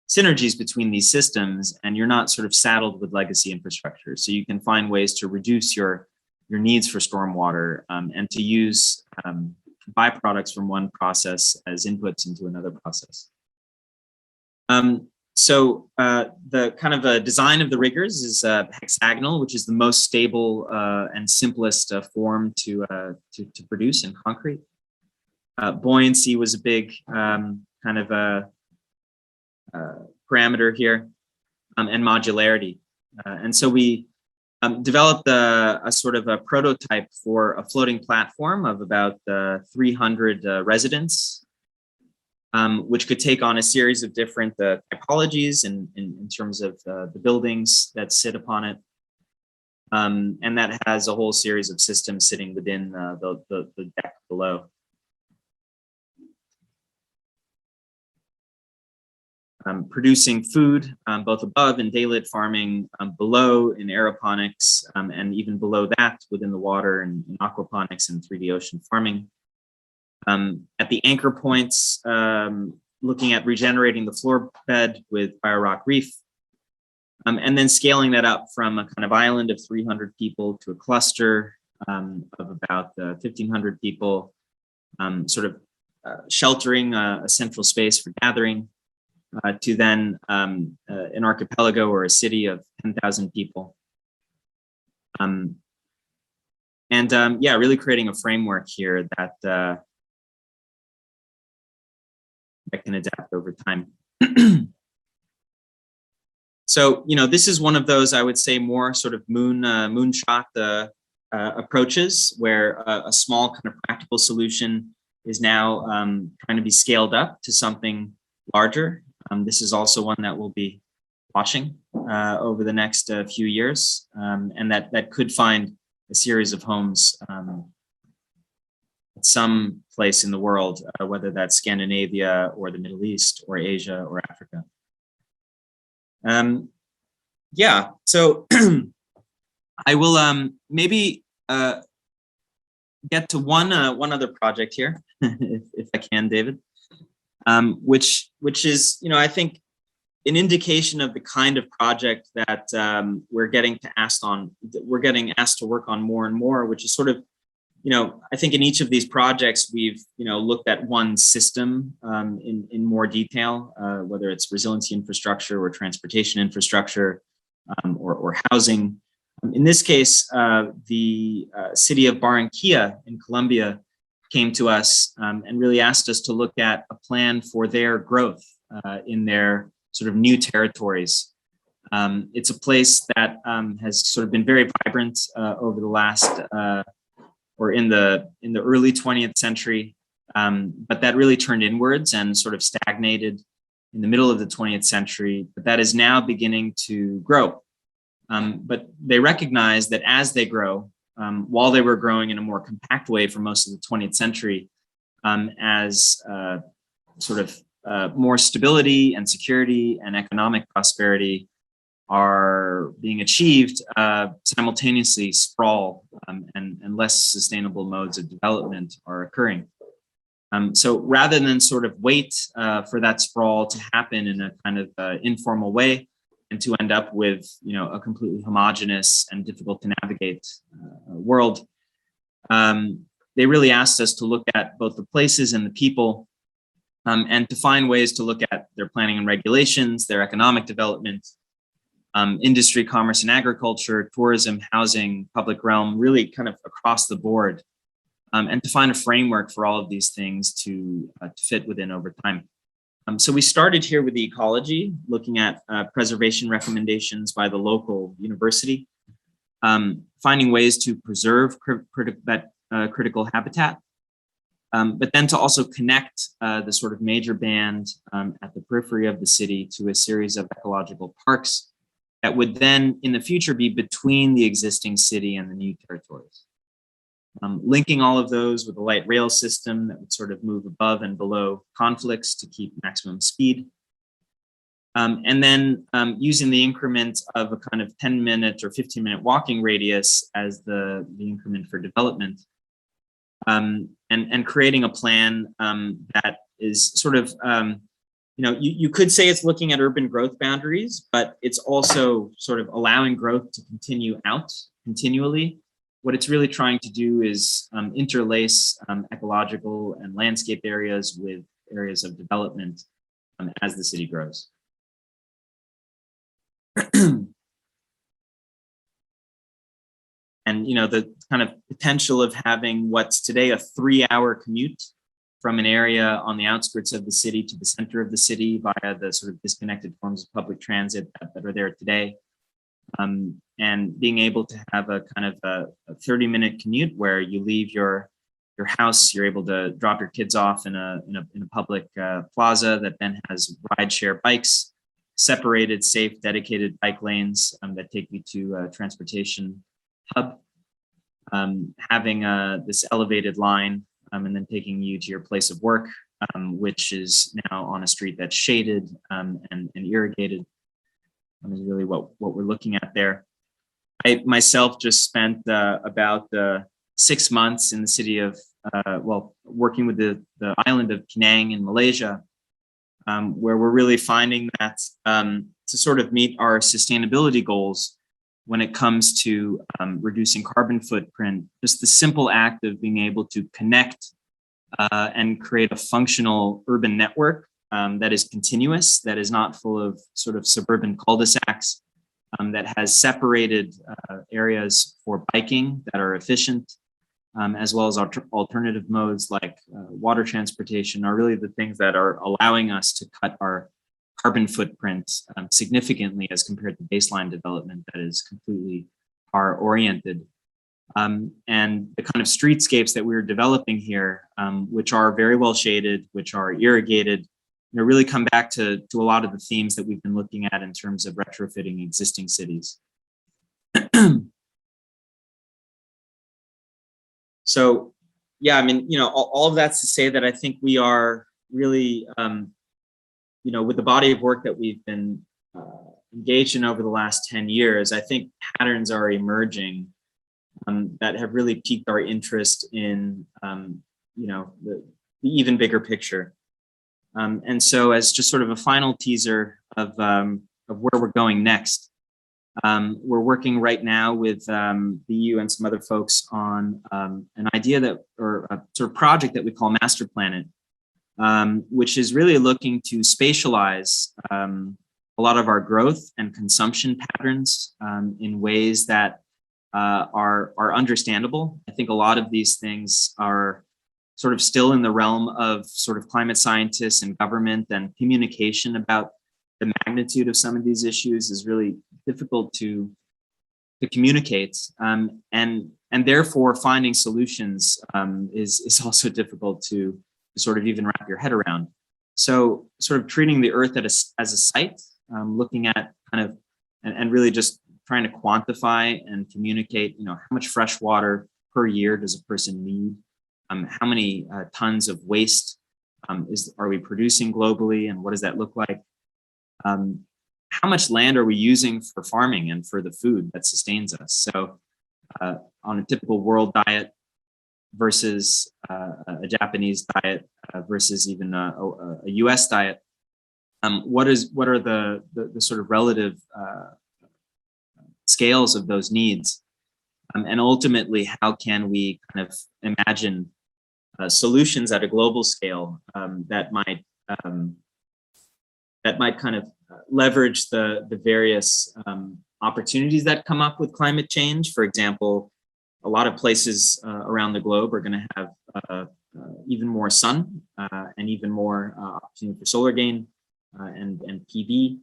synergies between these systems, and you're not sort of saddled with legacy infrastructure. So you can find ways to reduce your needs for stormwater and to use byproducts from one process as inputs into another process. So the kind of design of the riggers is hexagonal, which is the most stable and simplest form to produce in concrete. Buoyancy was a big kind of parameter here, and modularity. And so we developed a sort of a prototype for a floating platform of about 300 residents, which could take on a series of different typologies in terms of the buildings that sit upon it. And that has a whole series of systems sitting within the deck below. Producing food both above in daylit farming, below in aeroponics, and even below that within the water and in aquaponics and 3D ocean farming. At the anchor points, looking at regenerating the floor bed with biorock reef, and then scaling that up from a kind of island of 300 people to a cluster of about 1,500 people, sort of sheltering a central space for gathering, to then an archipelago or a city of 10,000 people. Yeah, really creating a framework here that that can adapt over time. So, this is one of those, I would say, more sort of moonshot approaches, where a small kind of practical solution is now trying to be scaled up to something larger. This is also one that we'll be watching over the next few years, and that could find a series of homes at some place in the world, whether that's Scandinavia or the Middle East or Asia or Africa. Yeah, so I will maybe get to one other project here, if I can, David, which is, I think, an indication of the kind of project that we're getting asked to work on more and more, which is sort of, I think in each of these projects we've looked at one system in more detail, whether it's resiliency infrastructure or transportation infrastructure, or housing. In this case, the city of Barranquilla in Colombia came to us and really asked us to look at a plan for their growth in their sort of new territories. It's a place that has sort of been very vibrant over the last, or in the early 20th century, but that really turned inwards and sort of stagnated in the middle of the 20th century, but that is now beginning to grow. But they recognize that as they grow, while they were growing in a more compact way for most of the 20th century, as sort of more stability and security and economic prosperity are being achieved, simultaneously sprawl and less sustainable modes of development are occurring. So rather than sort of wait for that sprawl to happen in a kind of informal way and to end up with a completely homogeneous and difficult to navigate world, they really asked us to look at both the places and the people, and to find ways to look at their planning and regulations, their economic development, industry, commerce and agriculture, tourism, housing, public realm, really kind of across the board, and to find a framework for all of these things to fit within over time. So we started here with the ecology, looking at preservation recommendations by the local university, finding ways to preserve critical habitat, but then to also connect the sort of major band at the periphery of the city to a series of ecological parks that would then in the future be between the existing city and the new territories. Linking all of those with a light rail system that would sort of move above and below conflicts to keep maximum speed. And then using the increment of a kind of 10-minute or 15-minute walking radius as the increment for development. And creating a plan that is sort of, you could say it's looking at urban growth boundaries, but it's also sort of allowing growth to continue out continually. What it's really trying to do is interlace ecological and landscape areas with areas of development as the city grows. And the kind of potential of having what's today a 3-hour commute from an area on the outskirts of the city to the center of the city via the sort of disconnected forms of public transit that are there today. And being able to have a kind of a 30-minute commute where you leave your house, you're able to drop your kids off in a public plaza that then has rideshare bikes, separated, safe, dedicated bike lanes that take you to a transportation hub, having this elevated line and then taking you to your place of work, which is now on a street that's shaded and irrigated. Is really what we're looking at there. I myself just spent about 6 months in the city of working with the island of Penang in Malaysia, where we're really finding that to sort of meet our sustainability goals when it comes to reducing carbon footprint, just the simple act of being able to connect and create a functional urban network that is continuous, that is not full of sort of suburban cul-de-sacs, that has separated areas for biking that are efficient, as well as alternative modes like water transportation, are really the things that are allowing us to cut our carbon footprint significantly as compared to baseline development that is completely car oriented. And the kind of streetscapes that we're developing here, which are very well shaded, which are irrigated, really come back to a lot of the themes that we've been looking at in terms of retrofitting existing cities. So, yeah, I mean, all of that's to say that I think we are really, with the body of work that we've been engaged in over the last 10 years, I think patterns are emerging that have really piqued our interest in, the even bigger picture. And so, as just sort of a final teaser of where we're going next, we're working right now with the EU and some other folks on an idea or a sort of project that we call Master Planet, which is really looking to spatialize a lot of our growth and consumption patterns in ways that are understandable. I think a lot of these things are sort of still in the realm of sort of climate scientists and government, and communication about the magnitude of some of these issues is really difficult to communicate, and therefore finding solutions is also difficult to sort of even wrap your head around. So sort of treating the earth as a site, looking at kind of and really just trying to quantify and communicate, how much fresh water per year does a person need? How many tons of waste are we producing globally, and what does that look like? How much land are we using for farming and for the food that sustains us? So on a typical world diet versus a Japanese diet versus even a US diet, what are the sort of relative scales of those needs? And ultimately, how can we kind of imagine solutions at a global scale that might kind of leverage the various opportunities that come up with climate change? For example, a lot of places around the globe are going to have even more sun and even more opportunity for solar gain and PV,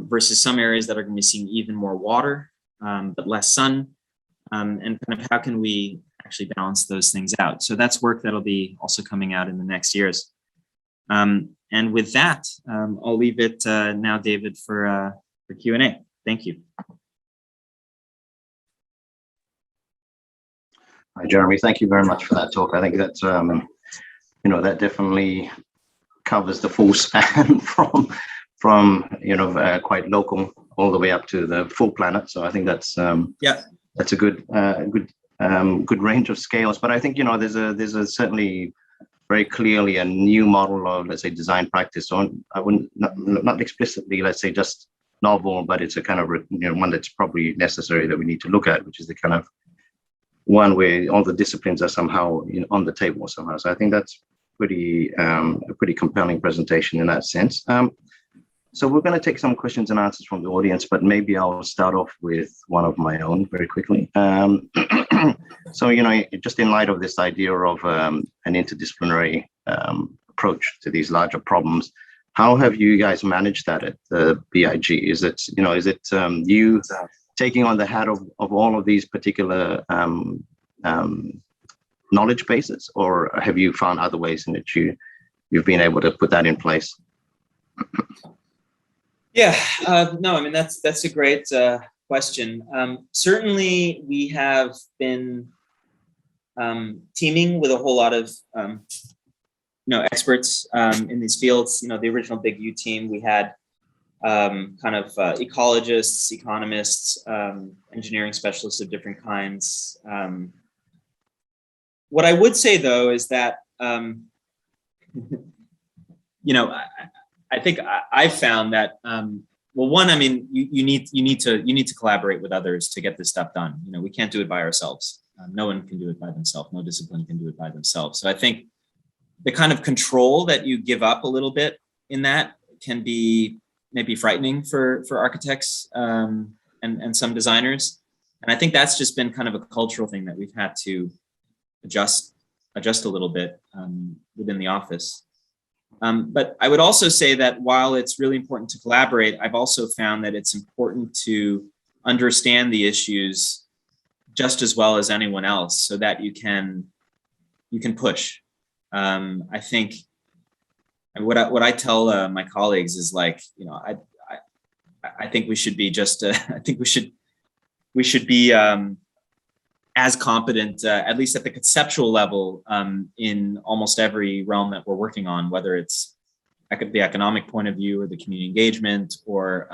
versus some areas that are going to be seeing even more water but less sun. And kind of how can we actually balance those things out? So that's work that'll be also coming out in the next years. And with that, I'll leave it now, David, for Q&A. Thank you. Hi, Jeremy. Thank you very much for that talk. I think that's, that definitely covers the full span from quite local all the way up to the full planet. So I think that's that's a good range of scales. But I think there's a certainly very clearly a new model of, let's say, design practice. So I wouldn't not explicitly, let's say, just novel, but it's a kind of one that's probably necessary that we need to look at, which is the kind of one where all the disciplines are somehow on the table somehow. So I think that's a pretty compelling presentation in that sense. So we're going to take some questions and answers from the audience, but maybe I'll start off with one of my own very quickly. So, just in light of this idea of an interdisciplinary approach to these larger problems, how have you guys managed that at the BIG? Is it you taking on the hat of all of these particular knowledge bases, or have you found other ways in which you've been able to put that in place? Yeah, no, I mean, that's a great question. Certainly, we have been teaming with a whole lot of experts in these fields. The original Big U team, we had kind of ecologists, economists, engineering specialists of different kinds, What I would say though is that, you know, I think I've found that, well, one, I mean, you need to collaborate with others to get this stuff done. You know, we can't do it by ourselves. No one can do it by themselves. No discipline can do it by themselves. So I think the kind of control that you give up a little bit in that can be maybe frightening for architects and some designers. And I think that's just been kind of a cultural thing that we've had to adjust a little bit within the office. But I would also say that while it's really important to collaborate, I've also found that it's important to understand the issues just as well as anyone else, so that you can push. I think what I tell my colleagues is, like, you know, I think we should be just I think we should be as competent, at least at the conceptual level, in almost every realm that we're working on, whether it's the economic point of view or the community engagement or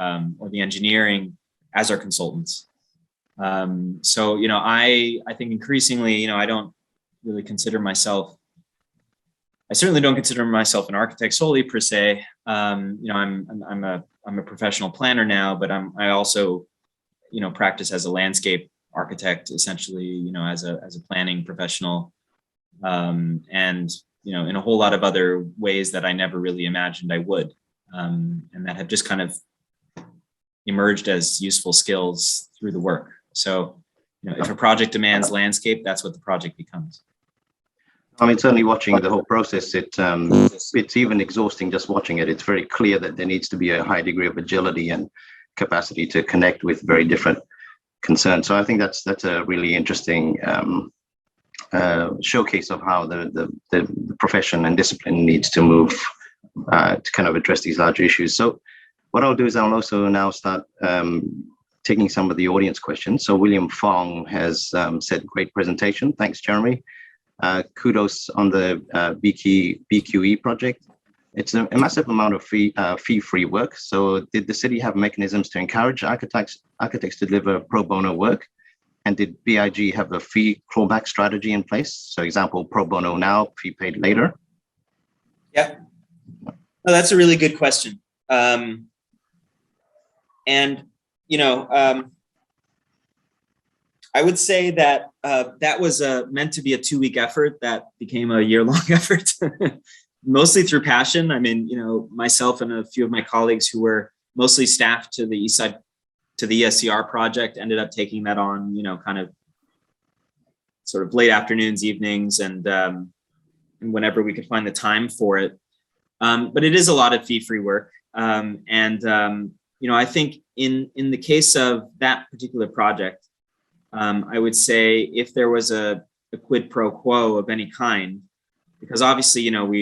the engineering, as our consultants. So, you know, I think increasingly, you know, I don't really consider myself, I certainly don't consider myself an architect solely per se. You know, I'm a professional planner now, but I also, you know, practice as a landscape architect, essentially, you know, as a planning professional, and, you know, in a whole lot of other ways that I never really imagined I would, and that have just kind of emerged as useful skills through the work. So, you know, if a project demands landscape, that's what the project becomes. I mean, certainly watching the whole process, it's even exhausting just watching it. It's very clear that there needs to be a high degree of agility and capacity to connect with very different concerns. So I think that's a really interesting showcase of how the profession and discipline needs to move to kind of address these larger issues. So what I'll do is I'll also now start taking some of the audience questions. So William Fong has said, great presentation. Thanks, Jeremy. Kudos on the BQE project. It's a massive amount of fee-free work. So did the city have mechanisms to encourage architects to deliver pro bono work? And did BIG have a fee clawback strategy in place? So example, pro bono now, fee paid later? Yeah, no, that's a really good question. And, you know, I would say that that was meant to be a 2-week effort that became a year-long effort, mostly through passion. I mean, you know, myself and a few of my colleagues who were mostly staff to the East Side, to the ESCR project, ended up taking that on, you know, kind of sort of late afternoons, evenings, and whenever we could find the time for it. But it is a lot of fee-free work. You know, I think in the case of that particular project, I would say if there was a quid pro quo of any kind, because obviously, you know,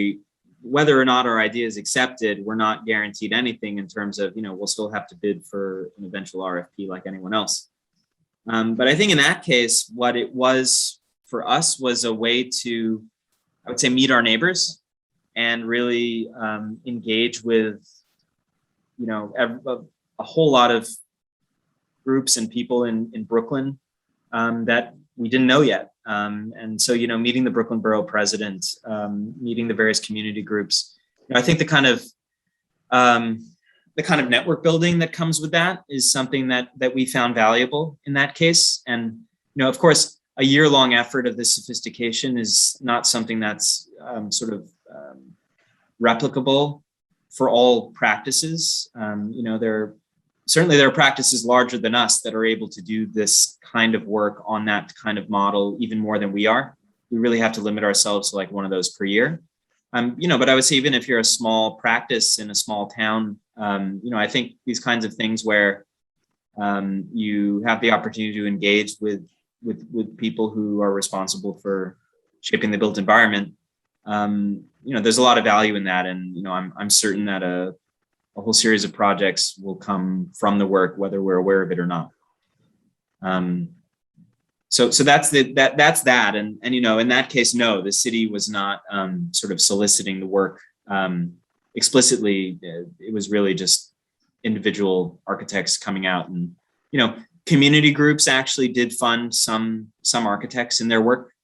whether or not our idea is accepted, we're not guaranteed anything in terms of, you know, we'll still have to bid for an eventual RFP like anyone else. But I think in that case, what it was for us was a way to, I would say, meet our neighbors and really engage with, you know, a whole lot of groups and people in Brooklyn that we didn't know yet. And so, you know, meeting the Brooklyn Borough President, meeting the various community groups, you know, I think the kind of network building that comes with that is something that we found valuable in that case. And, you know, of course, a year-long effort of this sophistication is not something that's sort of replicable for all practices. You know, there are practices larger than us that are able to do this kind of work on that kind of model even more than we are. We really have to limit ourselves to like one of those per year. You know, but I would say even if you're a small practice in a small town, you know, I think these kinds of things where you have the opportunity to engage with people who are responsible for shaping the built environment, you know, there's a lot of value in that. And, you know, I'm certain that a whole series of projects will come from the work, whether we're aware of it or not. So that's that. And, you know, in that case, no, the city was not sort of soliciting the work explicitly. It was really just individual architects coming out, and, you know, community groups actually did fund some architects in their work.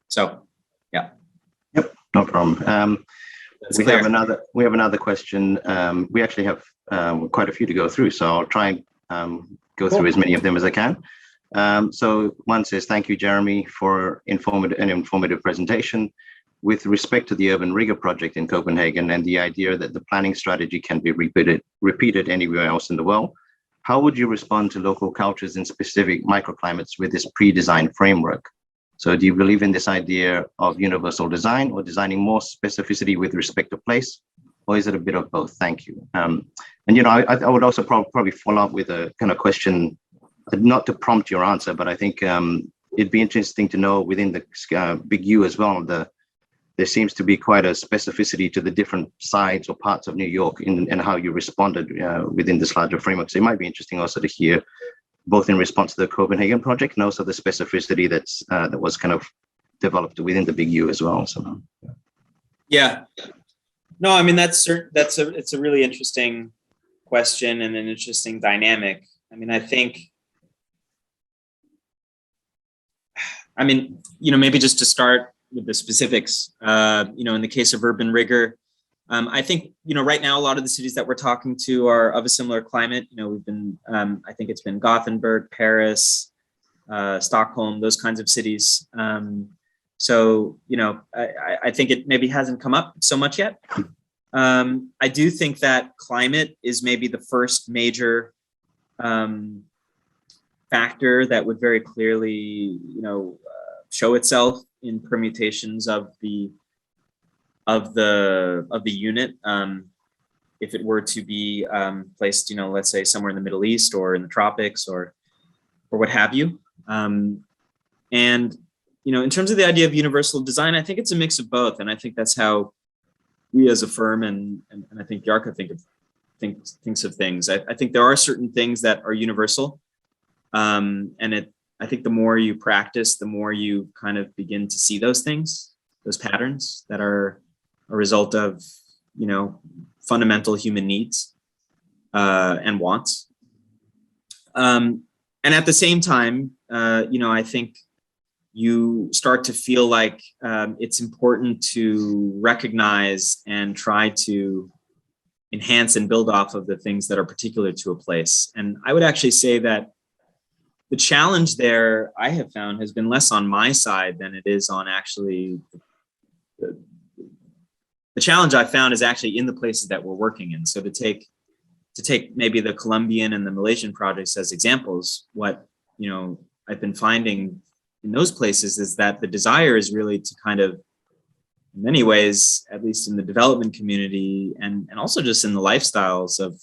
So, yeah. Yep, no problem. That's we clear. have another question. We actually have quite a few to go through, so I'll try and go through as many of them as I can. So one says, thank you, Jeremy, for an informative presentation. With respect to the Urban Rigor project in Copenhagen and the idea that the planning strategy can be repeated anywhere else in the world, how would you respond to local cultures in specific microclimates with this pre-designed framework? So do you believe in this idea of universal design or designing more specificity with respect to place, or is it a bit of both? Thank you. And, you know, I would also probably follow up with a kind of question, not to prompt your answer, but I think it'd be interesting to know within the big U as well, there seems to be quite a specificity to the different sides or parts of New York and how you responded within this larger framework. So it might be interesting also to hear both in response to the Copenhagen project and also the specificity that was kind of developed within the big U as well. So, yeah, no, I mean it's a really interesting question and an interesting dynamic. I mean, you know, maybe just to start with the specifics, you know, in the case of urban rigor, I think, you know, right now, a lot of the cities that we're talking to are of a similar climate. You know, we've been, I think it's been Gothenburg, Paris, Stockholm, those kinds of cities. So, you know, I think it maybe hasn't come up so much yet. I do think that climate is maybe the first major factor that would very clearly, you know, show itself in permutations of the unit, if it were to be placed, you know, let's say somewhere in the Middle East or in the tropics or what have you. And, you know, in terms of the idea of universal design, I think it's a mix of both. And I think that's how we as a firm and I think Jarkko thinks of things. I think there are certain things that are universal. I think the more you practice, the more you kind of begin to see those things, those patterns that are a result of, you know, fundamental human needs and wants. And at the same time, you know, I think you start to feel like it's important to recognize and try to enhance and build off of the things that are particular to a place. And I would actually say that the challenge there I have found has been less on my side than it is on actually the challenge I found is actually in the places that we're working in. So to take maybe the Colombian and the Malaysian projects as examples, what, you know, I've been finding in those places is that the desire is really to kind of, in many ways, at least in the development community and also just in the lifestyles of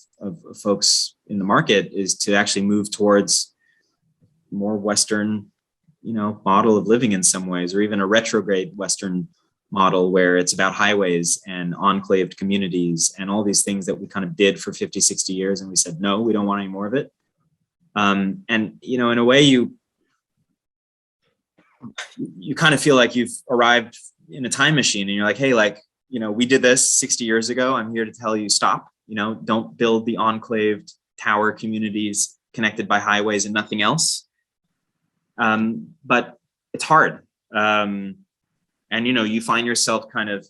folks in the market, is to actually move towards more Western, you know, model of living in some ways, or even a retrograde Western model where it's about highways and enclaved communities and all these things that we kind of did for 50, 60 years. And we said, no, we don't want any more of it. And, you know, in a way you kind of feel like you've arrived in a time machine and you're like, hey, like, you know, we did this 60 years ago. I'm here to tell you, stop, you know, don't build the enclaved tower communities connected by highways and nothing else. But it's hard. And, you know, you find yourself kind of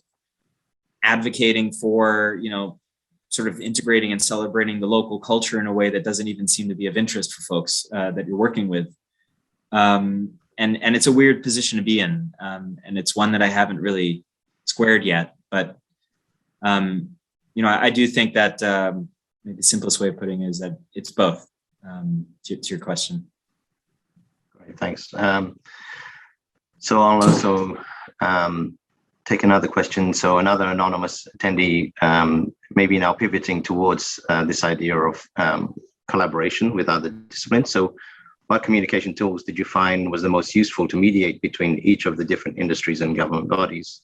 advocating for, you know, sort of integrating and celebrating the local culture in a way that doesn't even seem to be of interest for folks that you're working with. And it's a weird position to be in. And it's one that I haven't really squared yet. But, you know, I do think that maybe the simplest way of putting it is that it's both, to your question. Great, thanks. So I'll also take another question. So another anonymous attendee, maybe now pivoting towards this idea of collaboration with other disciplines. So what communication tools did you find was the most useful to mediate between each of the different industries and government bodies?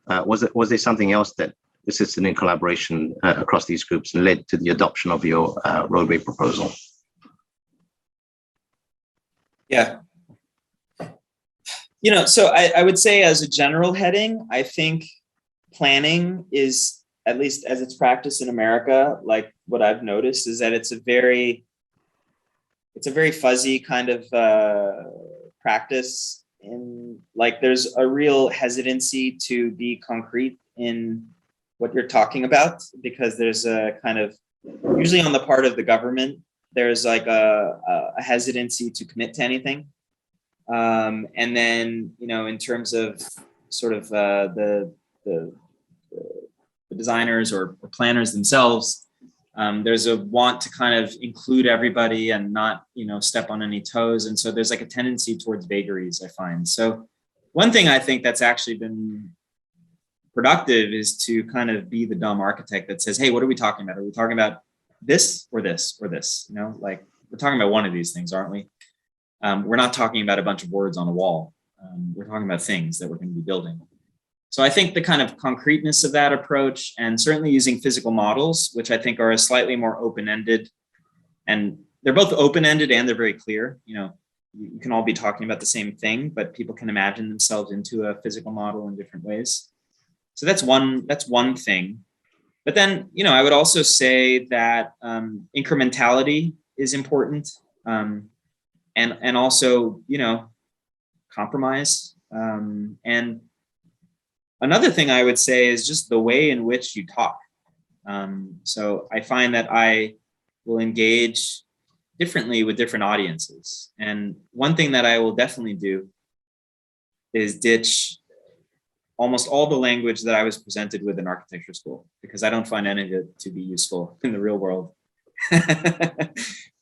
Was there something else that assisted in collaboration across these groups and led to the adoption of your roadway proposal? Yeah. You know, so I would say as a general heading, I think planning is, at least as it's practiced in America, like what I've noticed is that it's a very fuzzy kind of practice in, like, there's a real hesitancy to be concrete in what you're talking about, because there's a kind of, usually on the part of the government, there's like a hesitancy to commit to anything. And then, you know, in terms of sort of the designers or planners themselves, there's a want to kind of include everybody and not, you know, step on any toes. And so there's like a tendency towards vagaries, I find. So one thing I think that's actually been productive is to kind of be the dumb architect that says, hey, what are we talking about? Are we talking about this or this or this? You know, like, we're talking about one of these things, aren't we? We're not talking about a bunch of words on a wall. We're talking about things that we're going to be building. So I think the kind of concreteness of that approach, and certainly using physical models, which I think are a slightly more open-ended, and they're both open-ended and they're very clear. You know, you can all be talking about the same thing, but people can imagine themselves into a physical model in different ways. So that's one thing. But then, you know, I would also say that incrementality is important, and also, you know, compromise. And another thing I would say is just the way in which you talk. So I find that I will engage differently with different audiences. And one thing that I will definitely do is ditch almost all the language that I was presented with in architecture school, because I don't find any of it to be useful in the real world.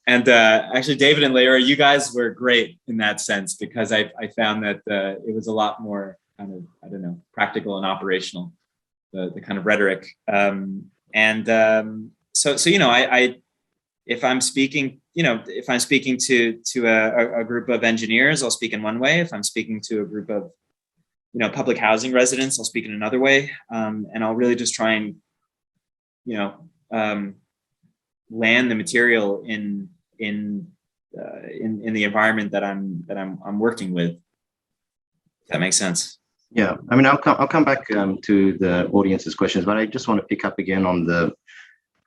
And actually, David and Leire, you guys were great in that sense, because I found that it was a lot more kind of, I don't know, practical and operational, the kind of rhetoric. So you know, if I'm speaking, you know, if I'm speaking to a group of engineers, I'll speak in one way. If I'm speaking to a group of, you know, public housing residents, I'll speak in another way. And I'll really just try and, you know, land the material in the environment that I'm working with. If that makes sense. Yeah, I mean, I'll come back to the audience's questions, but I just want to pick up again on the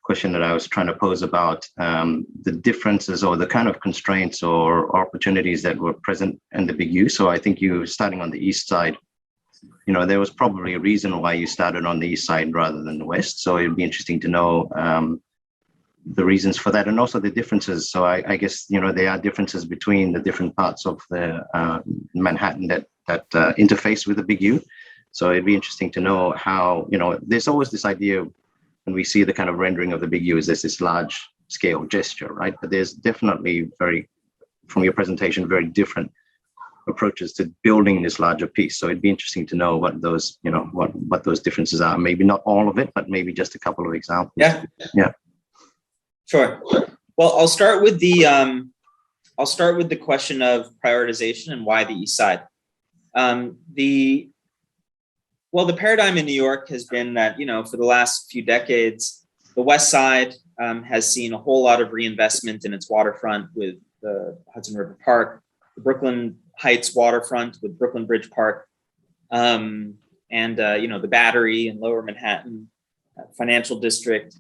question that I was trying to pose about the differences or the kind of constraints or opportunities that were present in the Big U. So I think you starting on the east side, you know, there was probably a reason why you started on the east side rather than the west. So it'd be interesting to know the reasons for that, and also the differences. So I guess, you know, there are differences between the different parts of the Manhattan that interface with the Big U. So it'd be interesting to know how, you know, there's always this idea when we see the kind of rendering of the Big U is there's this large scale gesture, right? But there's definitely from your presentation, very different approaches to building this larger piece. So it'd be interesting to know what those, you know, what those differences are. Maybe not all of it, but maybe just a couple of examples. Yeah. Sure. Well, I'll start with the question of prioritization and why the East Side. The paradigm in New York has been that, you know, for the last few decades, the West Side has seen a whole lot of reinvestment in its waterfront with the Hudson River Park, the Brooklyn Heights waterfront with Brooklyn Bridge Park, and you know, the Battery and Lower Manhattan Financial District.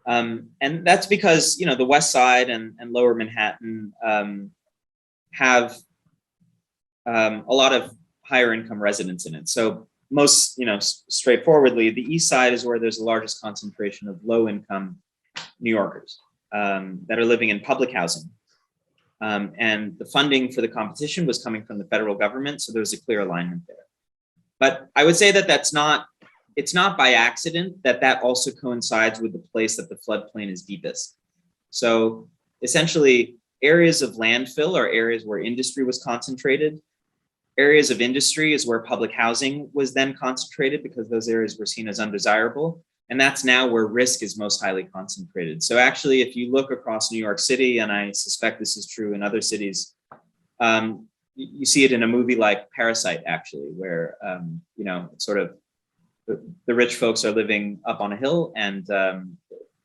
And that's because, you know, the West Side and Lower Manhattan have a lot of higher income residents in it. So most, you know, straightforwardly, the East Side is where there's the largest concentration of low income New Yorkers that are living in public housing. And the funding for the competition was coming from the federal government. So there was a clear alignment there. But I would say that it's not by accident that also coincides with the place that the floodplain is deepest. So essentially, areas of landfill are areas where industry was concentrated. Areas of industry is where public housing was then concentrated, because those areas were seen as undesirable. And that's now where risk is most highly concentrated. So actually, if you look across New York City, and I suspect this is true in other cities, you see it in a movie like Parasite, actually, where, you know, sort of the rich folks are living up on a hill, and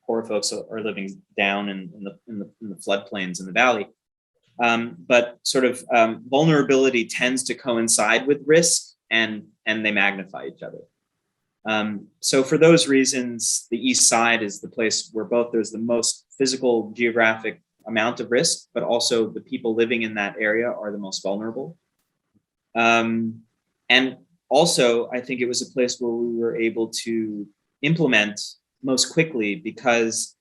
poor folks are living down in the floodplains in the valley. But sort of vulnerability tends to coincide with risk, and they magnify each other. So for those reasons, the East Side is the place where both there's the most physical geographic amount of risk, but also the people living in that area are the most vulnerable. And also, I think it was a place where we were able to implement most quickly because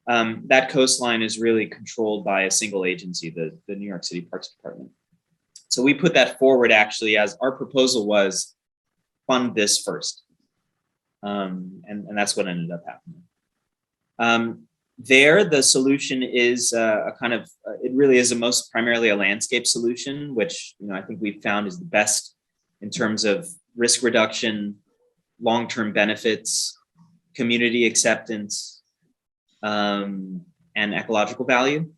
that coastline is really controlled by a single agency, the New York City Parks Department. So we put that forward actually as our proposal was fund this first. And that's what ended up happening. There, the solution is a kind of, it really is primarily a landscape solution, which I think we've found is the best in terms of risk reduction, long-term benefits, community acceptance, and ecological value.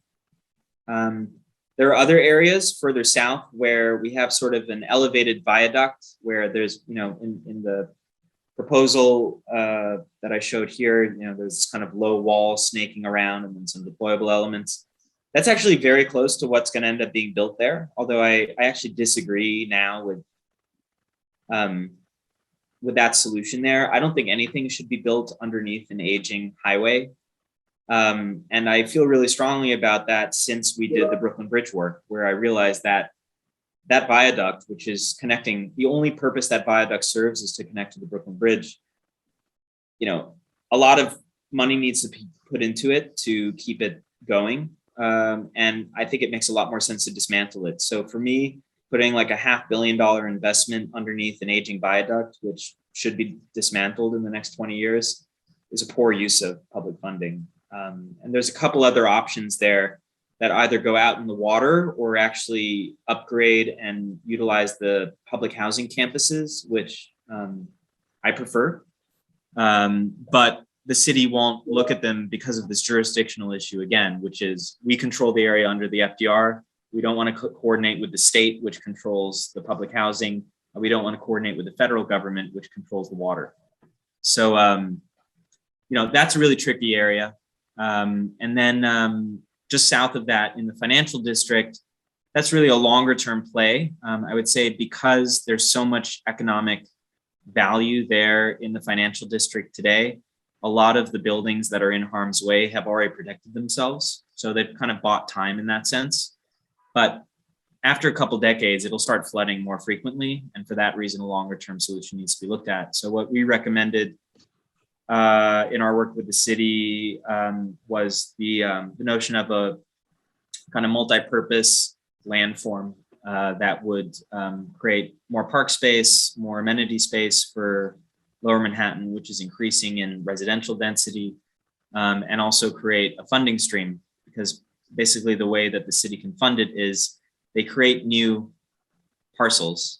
There are other areas further south where we have sort of an elevated viaduct where there's, in the proposal that I showed here, there's this kind of low wall snaking around and then some deployable elements. That's actually very close to what's going to end up being built there. Although I actually disagree now with that solution there. I don't think anything should be built underneath an aging highway. And I feel really strongly about that since we did the Brooklyn Bridge work, where I realized that that viaduct, which is connecting, the only purpose that viaduct serves is to connect to the Brooklyn Bridge. A lot of money needs to be put into it to keep it going. And I think it makes a lot more sense to dismantle it. So for me, putting like a $500 million investment underneath an aging viaduct, which should be dismantled in the next 20 years, is a poor use of public funding. And there's a couple other options there that either go out in the water or actually upgrade and utilize the public housing campuses, which I prefer. But the city won't look at them because of this jurisdictional issue again, which is we control the area under the FDR. We don't want to coordinate with the state, which controls the public housing. We don't want to coordinate with the federal government, which controls the water. So, that's a really tricky area. And then just south of that in the financial district, that's really a longer term play. I would say because there's so much economic value there in the financial district today, a lot of the buildings that are in harm's way have already protected themselves. So they've kind of bought time in that sense. But after a couple decades, it'll start flooding more frequently. And for that reason, a longer term solution needs to be looked at. So what we recommended in our work with the city was the notion of a kind of multi-purpose landform that would create more park space, more amenity space for Lower Manhattan, which is increasing in residential density, and also create a funding stream, because basically the way that the city can fund it is they create new parcels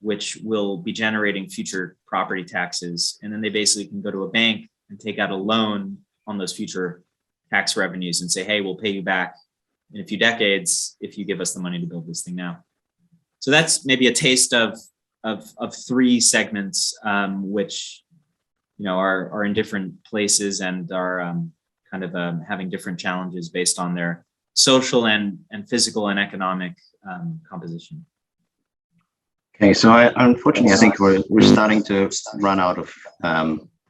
which will be generating future property taxes. And then they basically can go to a bank and take out a loan on those future tax revenues and say, hey, we'll pay you back in a few decades if you give us the money to build this thing now. So that's maybe a taste of three segments, which are in different places and are kind of having different challenges based on their social and physical and economic composition. Okay, so unfortunately, I think we're starting to run out of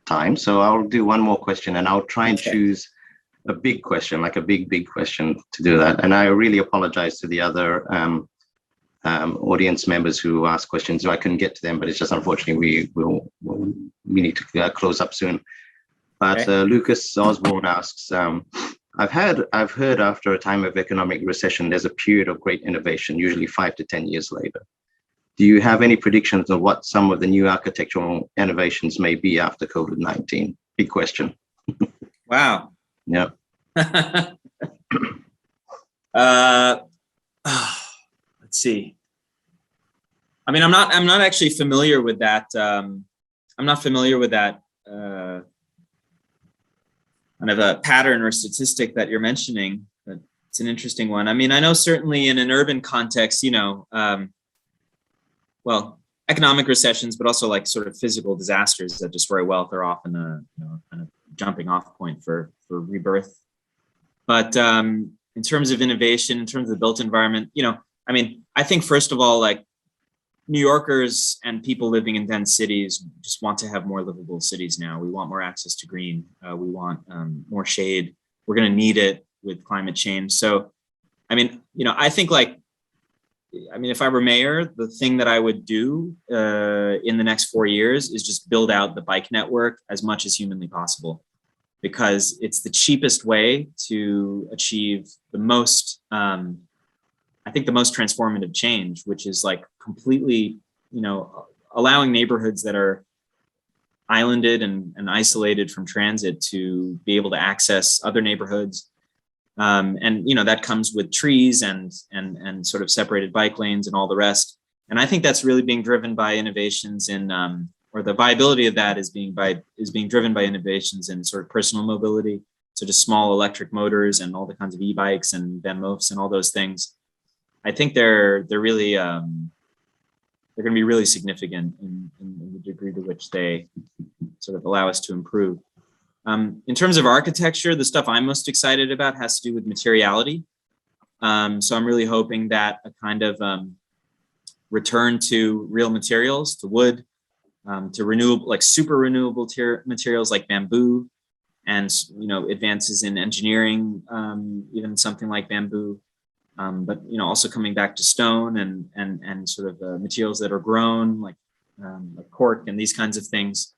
time. So I'll do one more question, and I'll try and choose a big question, like a big question to do that. And I really apologize to the other audience members who asked questions, so I couldn't get to them, but it's just unfortunately we need to close up soon. But Lucas Osborne asks, I've heard after a time of economic recession, there's a period of great innovation, usually 5 to 10 years later. Do you have any predictions of what some of the new architectural innovations may be after COVID-19? Big question. Wow. Yeah. Let's see. I mean, I'm not actually familiar with that. I'm not familiar with that kind of a pattern or statistic that you're mentioning, but it's an interesting one. I mean, I know certainly in an urban context, well, economic recessions, but also like sort of physical disasters that destroy wealth are often a kind of jumping off point for rebirth. But in terms of innovation, in terms of the built environment, I mean, I think first of all, like New Yorkers and people living in dense cities just want to have more livable cities now. We want more access to green. We want more shade. We're going to need it with climate change. So, I mean, I think like I mean, if I were mayor, the thing that I would do in the next 4 years is just build out the bike network as much as humanly possible, because it's the cheapest way to achieve the most, I think the most transformative change, which is like completely, you know, allowing neighborhoods that are islanded and isolated from transit to be able to access other neighborhoods. And, you know, that comes with trees and sort of separated bike lanes and all the rest. And I think that's really being driven by innovations in, or the viability of that is being driven by innovations in sort of personal mobility. So just small electric motors and all the kinds of e-bikes and BMWs and all those things. I think they're really, they're going to be really significant in the degree to which they sort of allow us to improve. In terms of architecture, the stuff I'm most excited about has to do with materiality. So I'm really hoping that a kind of return to real materials, to wood, to renewable, like super renewable materials like bamboo, and, you know, advances in engineering, even something like bamboo. But, you know, also coming back to stone and sort of materials that are grown like cork and these kinds of things.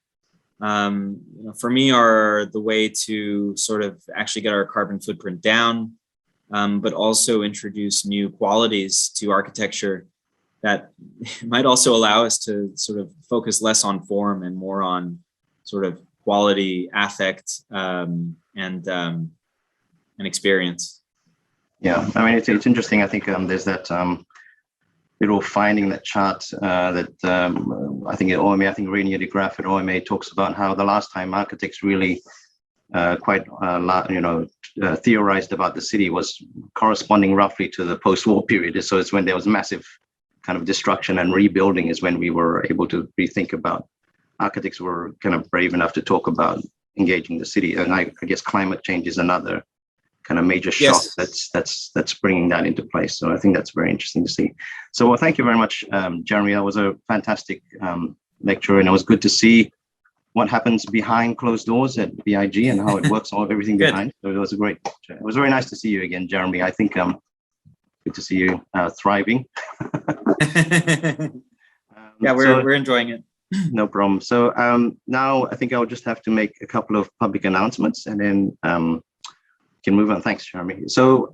You know, for me are the way to sort of actually get our carbon footprint down, but also introduce new qualities to architecture that might also allow us to sort of focus less on form and more on sort of quality, affect, and experience. Yeah, I mean, it's interesting. I think there's that little finding, that chart that I think at OMA, I think Rainier de Graaf at OMA talks about how the last time architects really theorized about the city was corresponding roughly to the post-war period. So it's when there was massive kind of destruction and rebuilding is when we were able to rethink about, architects were kind of brave enough to talk about engaging the city. And I guess climate change is another kind of major shock. Yes. that's bringing that into place. So I think that's very interesting to see. So, well, thank you very much, Jeremy. That was a fantastic lecture, and it was good to see what happens behind closed doors at BIG and how it works, everything behind. So it was a great lecture. It was very nice to see you again, Jeremy. I think good to see you thriving. Yeah, we're enjoying it. No problem. So now I think I'll just have to make a couple of public announcements, and then can move on. Thanks, Jeremy. So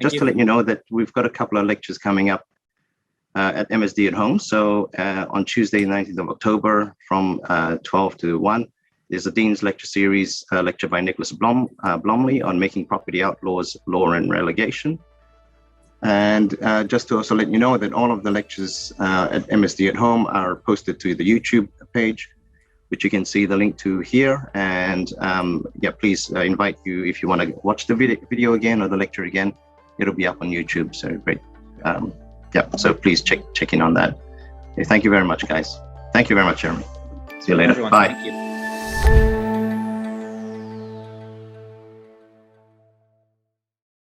just to let you know that we've got a couple of lectures coming up at MSD at home. So on Tuesday, 19th of October from 12 to 1, there's a Dean's Lecture Series, lecture by Nicholas Blomley on making property outlaws, law and relegation. And just to also let you know that all of the lectures at MSD at home are posted to the YouTube page, which you can see the link to here. And yeah, please invite you if you want to watch the video again or the lecture again. It'll be up on YouTube. So great. Yeah, so please check in on that. Okay, thank you very much, guys. Thank you very much, Jeremy. See you later. Everyone, bye. Thank you.